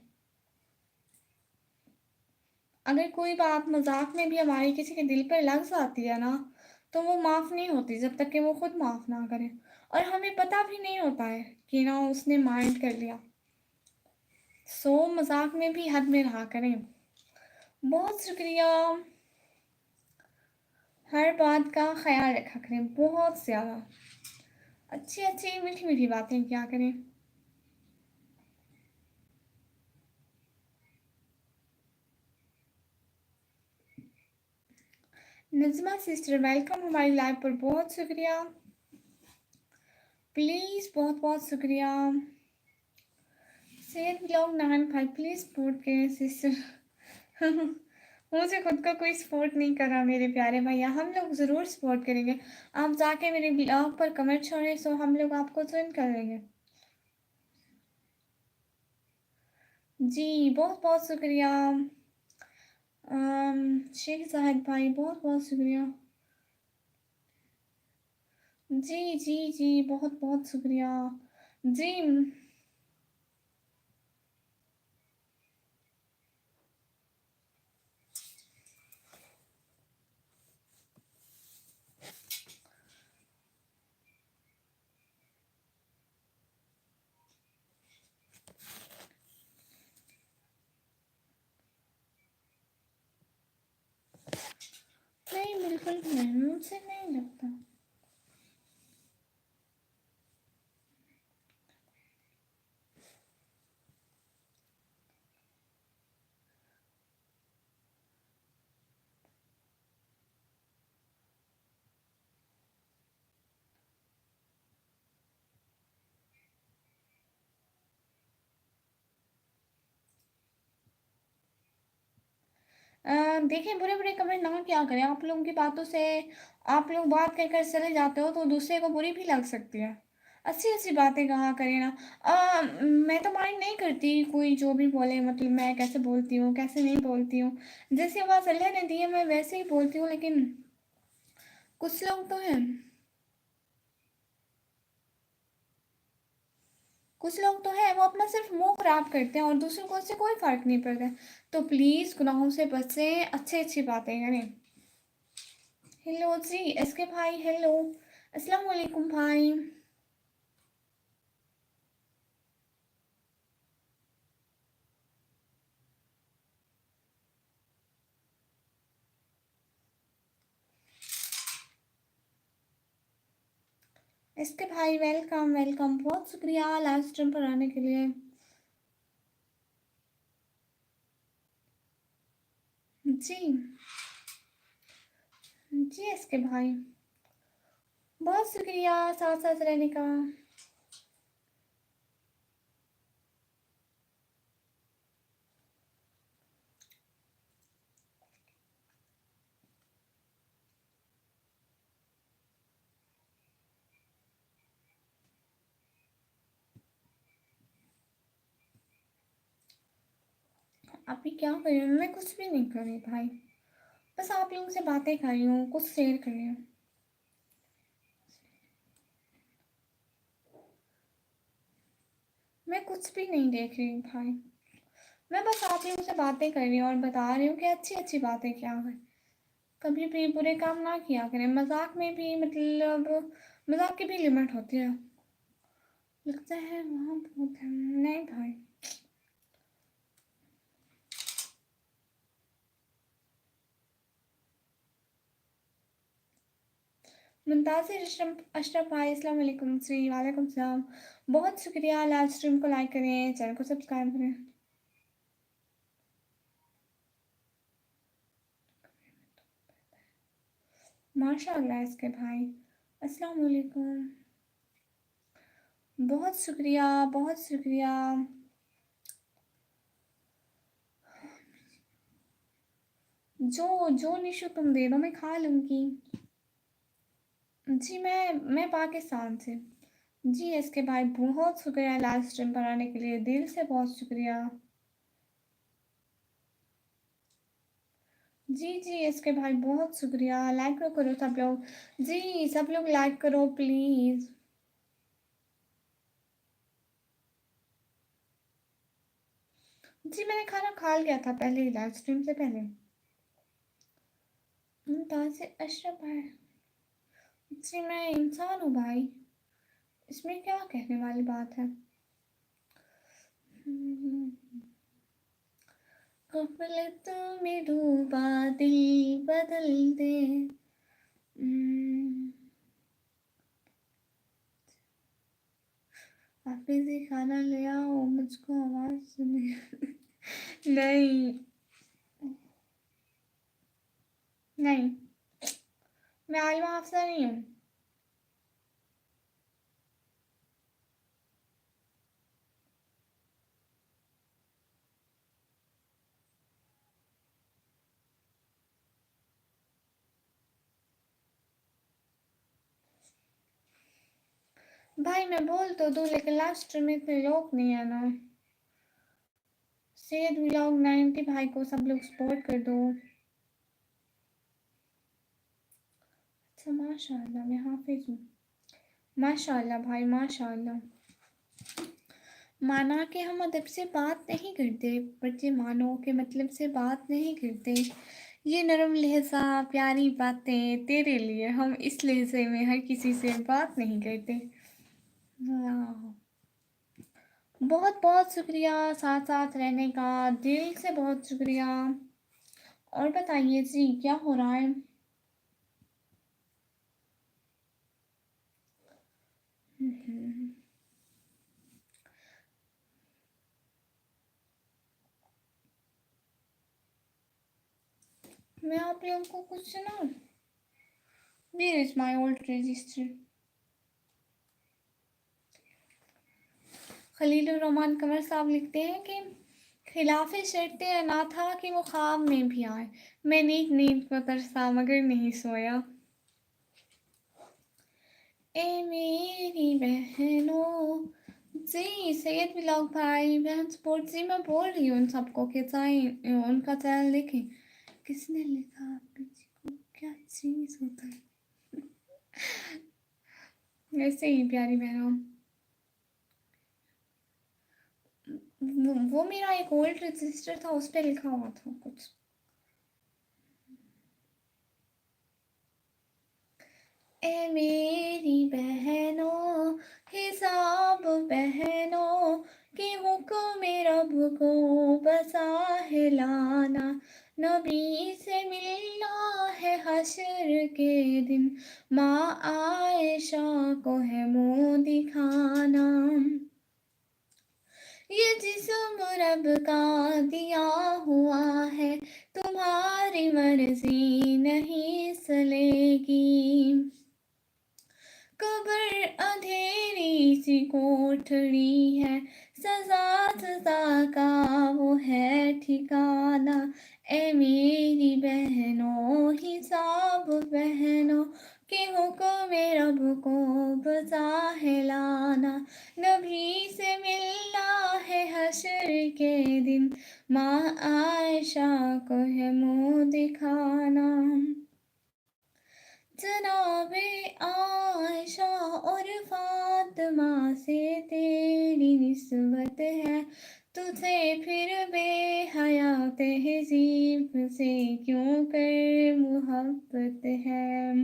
अगर कोई बात मजाक में भी हमारी किसी के दिल पर लग जाती है ना, تو وہ معاف نہیں ہوتی جب تک کہ وہ خود معاف نہ کرے، اور ہمیں پتہ بھی نہیں ہوتا ہے کہ نا اس نے مائنڈ کر لیا. سو مذاق میں بھی حد میں رہا کریں. بہت شکریہ. ہر بات کا خیال رکھا کریں بہت زیادہ. اچھی اچھی میٹھی میٹھی باتیں کیا کریں. نظمہ سسٹر ویلکم ہماری لائف پر، بہت شکریہ. پلیز بہت بہت شکریہ. سید بلاگ 95 پلیز سپورٹ کریں سسٹر. مجھے خود کو کوئی سپورٹ نہیں کر رہا میرے پیارے بھیا، ہم لوگ ضرور سپورٹ کریں گے. آپ جا کے میرے بلاگ پر کمنٹ چھوڑیں سو ہم لوگ آپ کو جوائن کر لیں گے. جی بہت بہت شکریہ. شیخ زاہد بھائی بہت بہت شکریہ. جی جی جی بہت بہت شکریہ. جی نہیں بالکل نہیں، مجھ سے نہیں لگتا. دیکھیں برے برے کمنٹ نہ کیا کریں. آپ لوگوں کی باتوں سے آپ لوگ بات کر کر چلے جاتے ہو تو دوسرے کو بری بھی لگ سکتی ہے. اچھی اچھی باتیں کہا کریں نا. میں تو مائنڈ نہیں کرتی کوئی جو بھی بولے، مطلب میں کیسے بولتی ہوں کیسے نہیں بولتی ہوں، جیسی آواز اللہ نے دی ہے میں ویسے ہی بولتی ہوں. لیکن کچھ لوگ تو ہیں وہ اپنا صرف منہ خراب کرتے ہیں اور دوسروں کو اس سے کوئی فرق نہیں پڑتا. تو پلیز گناہوں سے بچیں، اچھی اچھی باتیں کریں. ہیلو جی ایس کے بھائی، ہیلو السلام علیکم بھائی. ایس کے بھائی ویلکم ویلکم، بہت شکریہ لائف اسٹریم پر آنے کے لیے. جی جی ایس کے بھائی بہت شکریہ ساتھ ساتھ رہنے کا. ابھی کیا کر رہی ہوں؟ میں کچھ بھی نہیں کر رہی بھائی، بس آپ لوگوں سے باتیں کر رہی ہوں، کچھ شیئر کر رہی ہوں. میں کچھ بھی نہیں دیکھ رہی بھائی، میں بس آپ لوگوں سے باتیں کر رہی ہوں اور بتا رہی ہوں کہ اچھی اچھی باتیں کیا ہیں. کبھی بھی برے کام نہ کیا کریں. مذاق میں بھی مطلب مذاق کی بھی لمٹ ہوتی ہے. لگتا ہے وہاں بہت ہے. نہیں بھائی منتظر اشرف بھائی السلام علیکم. جی وعلیکم السلام. بہت شکریہ. لائف اسٹریم کو لائک کریں، چینل کو سبسکرائب کریں. ماشاء اللہ اس کے بھائی السلام علیکم. بہت شکریہ بہت شکریہ. جو نشو تم دے دو میں کھا لوں گی. جی میں پاکستان سے. جی ایس کے بھائی بہت شکریہ لائف اسٹریم پر آنے کے لیے، دل سے بہت شکریہ. جی جی ایس کے بھائی بہت شکریہ. لائک کرو سب لوگ. جی سب لوگ لائک کرو پلیز. جی میں نے کھانا کھا لیا تھا پہلے ہی، لائف اسٹریم سے پہلے. ممتاز اشرف ہے. जी मैं इंसान हूँ भाई, इसमें क्या कहने वाली बात है। गफलत में डूबा दिल बदल दे। हाफिज़ खाना ले आओ, मुझको आवाज़ सुने। नहीं नहीं, मैं आलिमा अफसर नहीं हूँ। भाई मैं बोल तो दूँ, लेकिन लास्ट में इतने लोग नहीं है ना। सैयद व्लॉग 90 भाई को सब लोग सपोर्ट कर दो। अच्छा माशाल्लाह, मैं हाफिज हूँ। माशाल्लाह भाई माशाल्लाह। माना कि हम अदब से बात नहीं करते, पर ये मानो के मतलब से बात नहीं करते। ये नरम लहजा प्यारी बातें तेरे लिए, हम इस लहजे में हर किसी से बात नहीं करते। वाह, बहुत बहुत शुक्रिया साथ साथ रहने का, दिल से बहुत शुक्रिया। और बताइए जी क्या हो रहा है। मैं आप लोगों को कुछ सुनाऊं। Where is my old register? Khalilur Rahman कमर साहब लिखते हैं कि खिलाफ शर्त अना था कि वो ख्वाब में भी आए, मैं नींद नींद को तरसा मगर नहीं सोया। ए मेरी बहनों जी, सैयद व्लॉग भाई बहन सपोर्ट जी, मैं बोल रही हूँ उन सबको कि चाहे उनका चैनल देखें। किसने लिखा आप जी को क्या चीज़ होता है। वैसे ही प्यारी बहनों, वो मेरा एक ओल्ड रजिस्टर था, उस पर लिखा हुआ था कुछ। ए मेरी बहनों हिसाब बहनों कि हुक्म रब को बसा है लाना, नबी से मिलना है हश्र के दिन, माँ आयशा को है मुँह दिखाना। ये जिस्म रब का दिया हुआ है, तुम्हारी मर्जी नहीं चलेगी। कब्र अंधेरी सी कोठरी है, सजा सजा का वो है ठिकाना। ए मेरी बहनों हिसाब बहनों के हुक्म रब को बजा है लाना, नबी से मिलना है हश्र के दिन, माँ आयशा को है मुँह दिखाना। जनाबे आयशा और फातिमा से तेरी निस्बत है, तुझे फिर बेहया तहजीब से क्यों कर मोहब्बत है।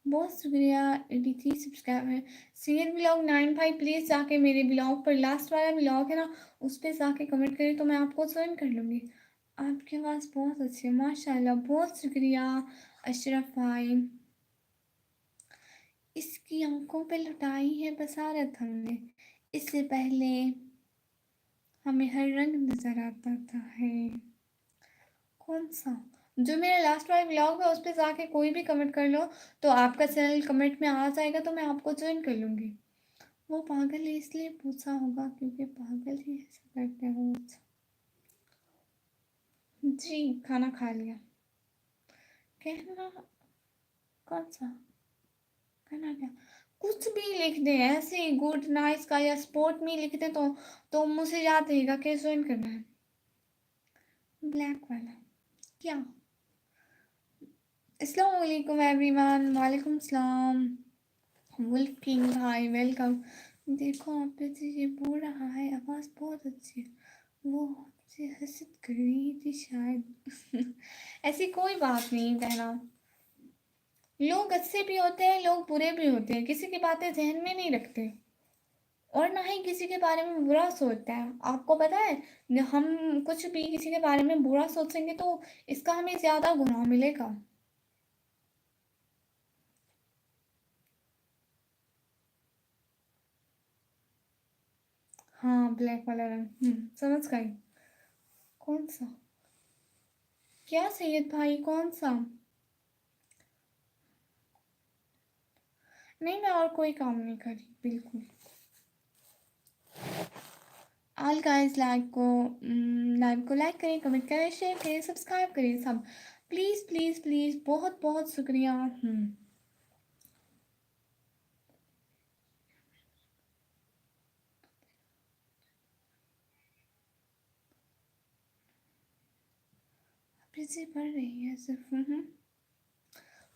बहुत शुक्रिया 83 सब्सक्राइब है। सैयद व्लॉग 9 भाई प्लीज़ जाके मेरे ब्लॉग पर, लास्ट वाला ब्लॉग है ना, उस पर जाके कमेंट करें तो मैं आपको ज्वाइन कर लूँगी। आपकी आवाज़ बहुत अच्छी है माशाल्लाह, बहुत शुक्रिया अशरफ भाई। इसकी आंखों पे लुटाई है बसारत हमने, इससे पहले हमें हर रंग नजर आता था। है कौन सा, जो मेरा लास्ट वाला ब्लॉग है उस पर जाके कोई भी कमेंट कर लो तो आपका चैनल कमेंट में आ जाएगा, तो मैं आपको ज्वाइन कर लूँगी। वो पागल है इसलिए पूछा होगा क्योंकि पागल ही ऐसा करते हो। जी खाना खा लिया। कहना कौन सा, कहना क्या, कुछ भी लिख दे ऐसे ही, गुड नाइस का या स्पोर्ट में लिख दे तो मुझे याद रहेगा कि ज्वाइन करना है। ब्लैक वाला क्या। अस्सलाम वालेकुम एवरीवन, वालेकुम सलाम। वुल्फ किंग भाई वेलकम। देखो आप पे ये बोल रहा है आवाज़ बहुत अच्छी है, वो سے حسد کر رہی تھی شاید. ایسی کوئی بات نہیں بہنا. لوگ اچھے بھی ہوتے ہیں، لوگ برے بھی ہوتے ہیں، کسی کی باتیں ذہن میں نہیں رکھتے اور نہ ہی کسی کے بارے میں برا سوچتا ہے. آپ کو پتا ہے ہم کچھ بھی کسی کے بارے میں برا سوچیں گے تو اس کا ہمیں زیادہ گناہ ملے گا. ہاں بلیک والا رنگ سمجھ گئی. کون سا؟ کیا سید بھائی کون سا؟ نہیں میں اور کوئی کام نہیں کری بالکل. آل گائز لائک کو لائک کریں، کمنٹ کریں، شیئر کریں، سبسکرائب کریں سب. پلیز پلیز پلیز بہت بہت شکریہ. پیچھے پڑھ رہی ہے صرف.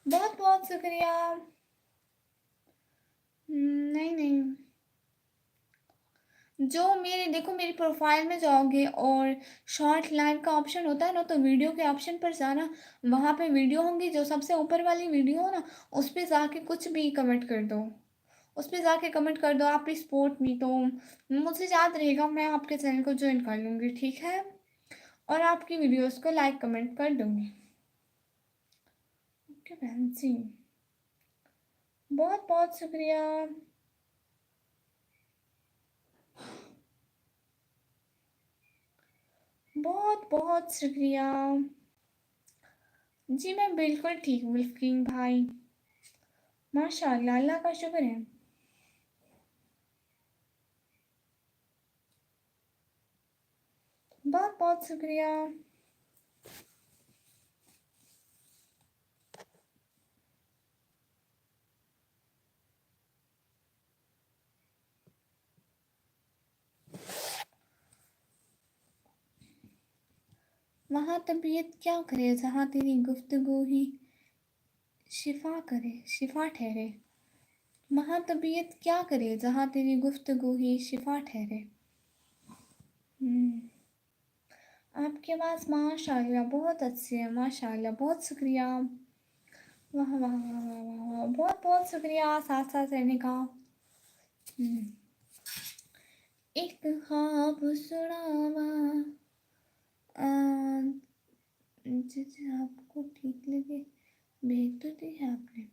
بہت بہت شکریہ. نہیں نہیں، جو میرے دیکھو میری پروفائل میں جاؤ گے اور شارٹ لائف کا آپشن ہوتا ہے نا، تو ویڈیو کے آپشن پر جانا، وہاں پہ ویڈیو ہوں گی، جو سب سے اوپر والی ویڈیو ہو نا اس پہ جا کے کچھ بھی کمنٹ کر دو. اس پہ جا کے کمنٹ کر دو آپ سپورٹ می، تو مجھے یاد رہے گا، میں آپ کے چینل کو جوائن کر لوں گی. ٹھیک ہے؟ اور آپ کی ویڈیوز کو لائک کمنٹ کر دوں گی. اوکے بہن جی، بہت بہت شکریہ. بہت بہت شکریہ. جی میں بالکل ٹھیک ہوں ولفکین بھائی، ماشاء اللہ، اللہ کا شکر ہے. بہت بہت شکریہ. وہاں طبیعت کیا کرے جہاں تیری گفتگو ہی شفا ٹھہرے. وہاں طبیعت کیا کرے جہاں تیری گفتگو ہی شفا ٹھہرے. آپ کے پاس ماشاء اللہ بہت اچھے ہیں، ماشاء اللہ، بہت شکریہ. واہ واہ واہ واہ واہ واہ، بہت بہت شکریہ ساتھ ساتھ رہنے کا. ایک خواب سڑاوا جسے آپ کو ٹھیک لگے بھیج تو دی ہے آپ نے.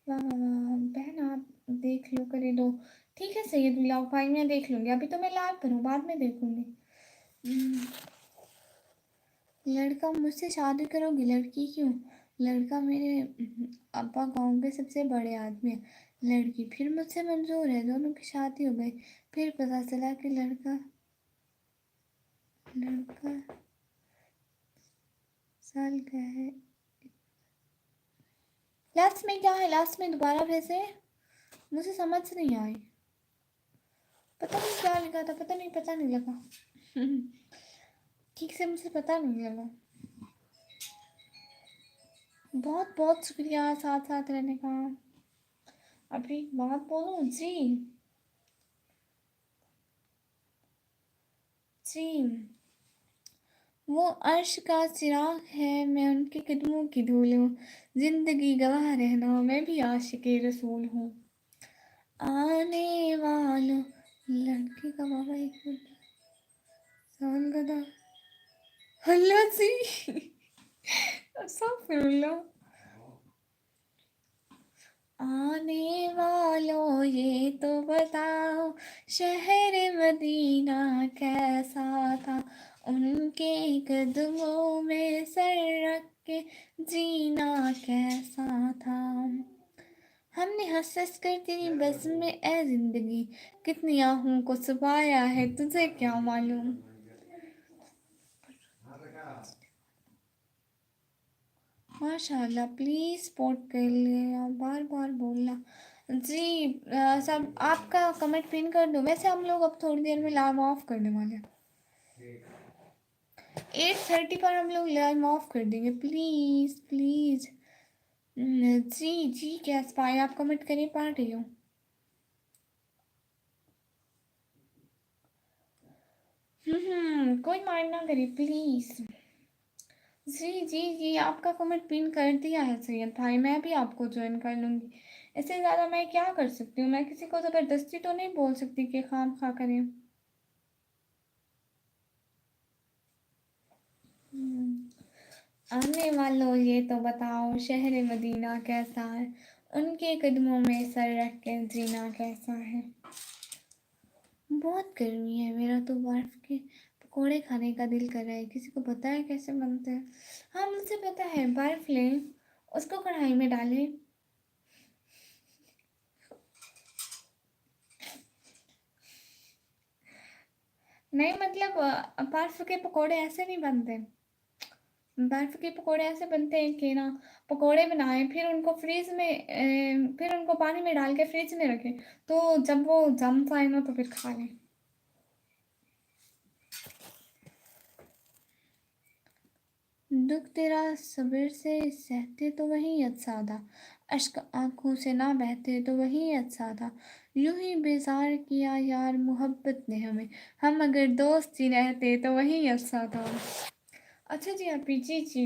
واہ واہ واہ بہن، آپ دیکھ لو کرے دو. ٹھیک ہے سید بلاؤ بھائی، میں دیکھ لوں گی. ابھی تو میں لائو پر ہوں، بعد میں دیکھوں گی. لڑکا مجھ سے شادی کرو گی؟ لڑکی کیوں؟ لڑکا میرے ابا گاؤں کے سب سے بڑے آدمی ہیں. لڑکی پھر مجھ سے منظور ہے. دونوں کی شادی ہو گئی، پھر پتا چلا کہ لڑکا سال کا ہے. لاسٹ میں کیا ہے؟ لاسٹ میں دوبارہ بھیجے، مجھے سمجھ نہیں آئی. پتہ نہیں کیا لکھا تھا، پتہ نہیں لگا. ٹھیک سے مجھے پتہ نہیں لگا. بہت بہت شکریہ ساتھ ساتھ رہنے کا. ابھی بات بولوں جی. وہ عرش کا چراغ ہے، میں ان کے قدموں کی دھول ہوں. زندگی گواہ رہنا، میں بھی عاشق رسول ہوں. آنے والوں لڑکی کا بابا ایک منٹ سال گدا اللہ جی. استغفر اللہ. آنے والوں یہ تو بتاؤ شہر مدینہ کیسا تھا، ان کے قدموں میں سر رکھ کے جینا کیسا تھا. ہم نے ہنس ہنس کر تیری بزم میں اے زندگی کتنی آہوں کو چھپایا ہے، تجھے کیا معلوم. ماشاء اللہ، پلیز سپورٹ کر لیا، بار بار بولنا. جی سب آپ کا کمنٹ پن کر دو. ویسے ہم لوگ اب تھوڑی دیر میں لائیو آف کرنے والے ہیں. 8:30 پر ہم لوگ لائیو آف کر دیں گے. Please please. جی کیا اسپائی آپ کمنٹ کریں، پڑھ رہی ہوں. कोई माइंड ना करे प्लीज। जी जी जी, आपका कमेंट पिन कर दिया है सैयद भाई, मैं भी आपको ज्वाइन कर लूंगी। इससे ज़्यादा मैं क्या कर सकती हूँ, मैं किसी को ज़बरदस्ती तो नहीं बोल सकती कि खाम खा करें। आने वालों ये तो बताओ शहर मदीना कैसा है, उनके कदमों में सर रख के जीना कैसा है। बहुत गर्मी है, मेरा तो बर्फ के पकोड़े खाने का दिल कर रहा है। किसी को पता है कैसे बनते हैं? हाँ मुझे पता है, बर्फ लें, उसको कढ़ाई में डालें। नहीं मतलब बर्फ के पकोड़े ऐसे नहीं बनते। बर्फ के पकोड़े ऐसे बनते हैं कि ना, पकोड़े बनाएं फिर उनको फ्रीज में फिर उनको पानी में डाल के फ्रिज में रखें, तो जब वो जम जाए ना तो फिर खा लें। दुख तेरा सब्र से सहते तो वही अच्छा था, अश्क आंखों से ना बहते तो वही अच्छा था। यूं ही बेजार किया यार मोहब्बत ने हमें, हम अगर दोस्त ही रहते तो वही अच्छा था। अच्छा जी आप जी जी,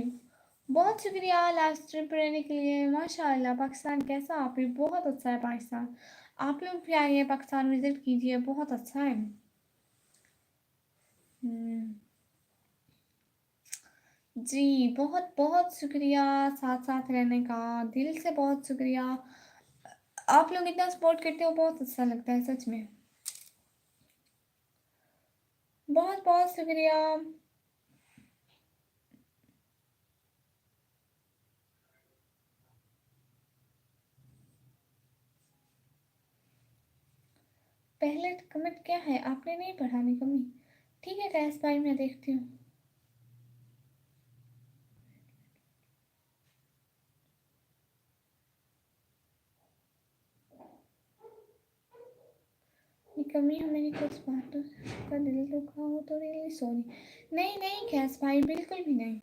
बहुत शुक्रिया लास्ट ट्रिप रहने के लिए। माशाल्लाह पाकिस्तान कैसा, आप भी बहुत अच्छा है पाकिस्तान। आप लोग भी आइए पाकिस्तान विजिट कीजिए, बहुत अच्छा है। हम्म, जी बहुत बहुत शुक्रिया साथ साथ रहने का, दिल से बहुत शुक्रिया। आप लोग इतना सपोर्ट करते हो, बहुत अच्छा लगता है सच में। बहुत बहुत शुक्रिया। पहले कमेंट क्या है, आपने नहीं पढ़ा नहीं कमी? ठीक है गैस भाई, मैं देखती हूँ। ये कमी है मेरी कुछ बातों का दिल दुखा हो तो रियली सॉरी। नहीं नहीं गैस भाई, बिल्कुल भी नहीं,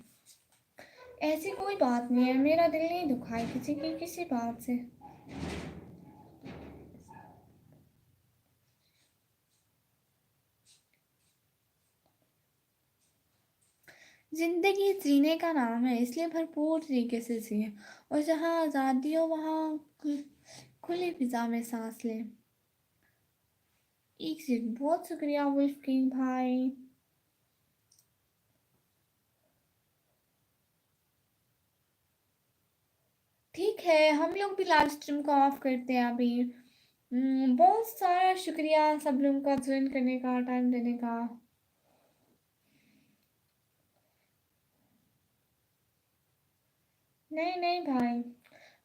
ऐसी कोई बात नहीं है, मेरा दिल नहीं दुखा है किसी की किसी बात से। जिंदगी जीने का नाम है, इसलिए भरपूर तरीके से जिए, और जहाँ आज़ादी हो वहाँ खुली फिजा में सांस ले। एक सेकंड, बहुत शुक्रिया वुल्फ किंग भाई। ठीक है, हम लोग भी लाइव स्ट्रीम को ऑफ करते हैं अभी। बहुत सारा शुक्रिया सब लोगों का ज्वाइन करने का, टाइम देने का। नहीं नहीं भाई,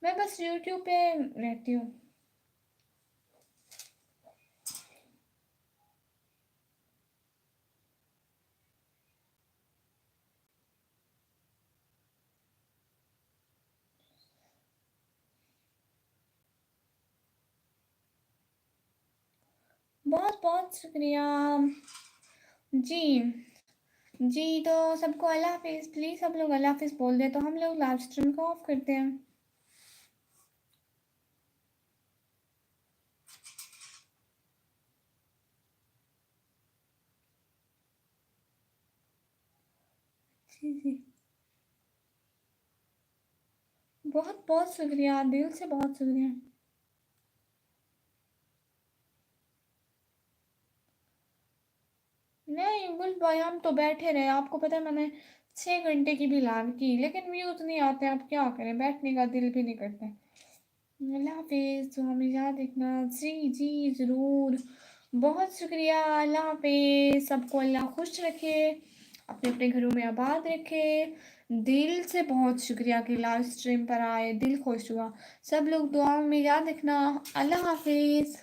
मैं बस यूट्यूब पे रहती हूँ। बहुत बहुत शुक्रिया। जी जी, तो सबको अल्लाह हाफिज़, प्लीज़ सब लोग अल्लाह हाफिज़ बोल दे तो हम लोग लाइव स्ट्रीम को ऑफ करते हैं। जी जी, बहुत बहुत शुक्रिया, दिल से बहुत शुक्रिया। नहीं गुल भाई, हम तो बैठे रहे, आपको पता है मैंने 6 घंटे की भी लाइव की, लेकिन व्यूज नहीं आते, आप क्या करें, बैठने का दिल भी नहीं करता। अल्लाह हाफिज़, तो हमें याद रखना। जी जी ज़रूर, बहुत शुक्रिया, अल्लाह हाफिज़, सबको अल्लाह खुश रखे, अपने अपने घरों में आबाद रखे। दिल से बहुत शुक्रिया कि लाइव स्ट्रीम पर आए, दिल खुश हुआ। सब लोग दुआ में याद रखना। अल्लाह हाफिज़।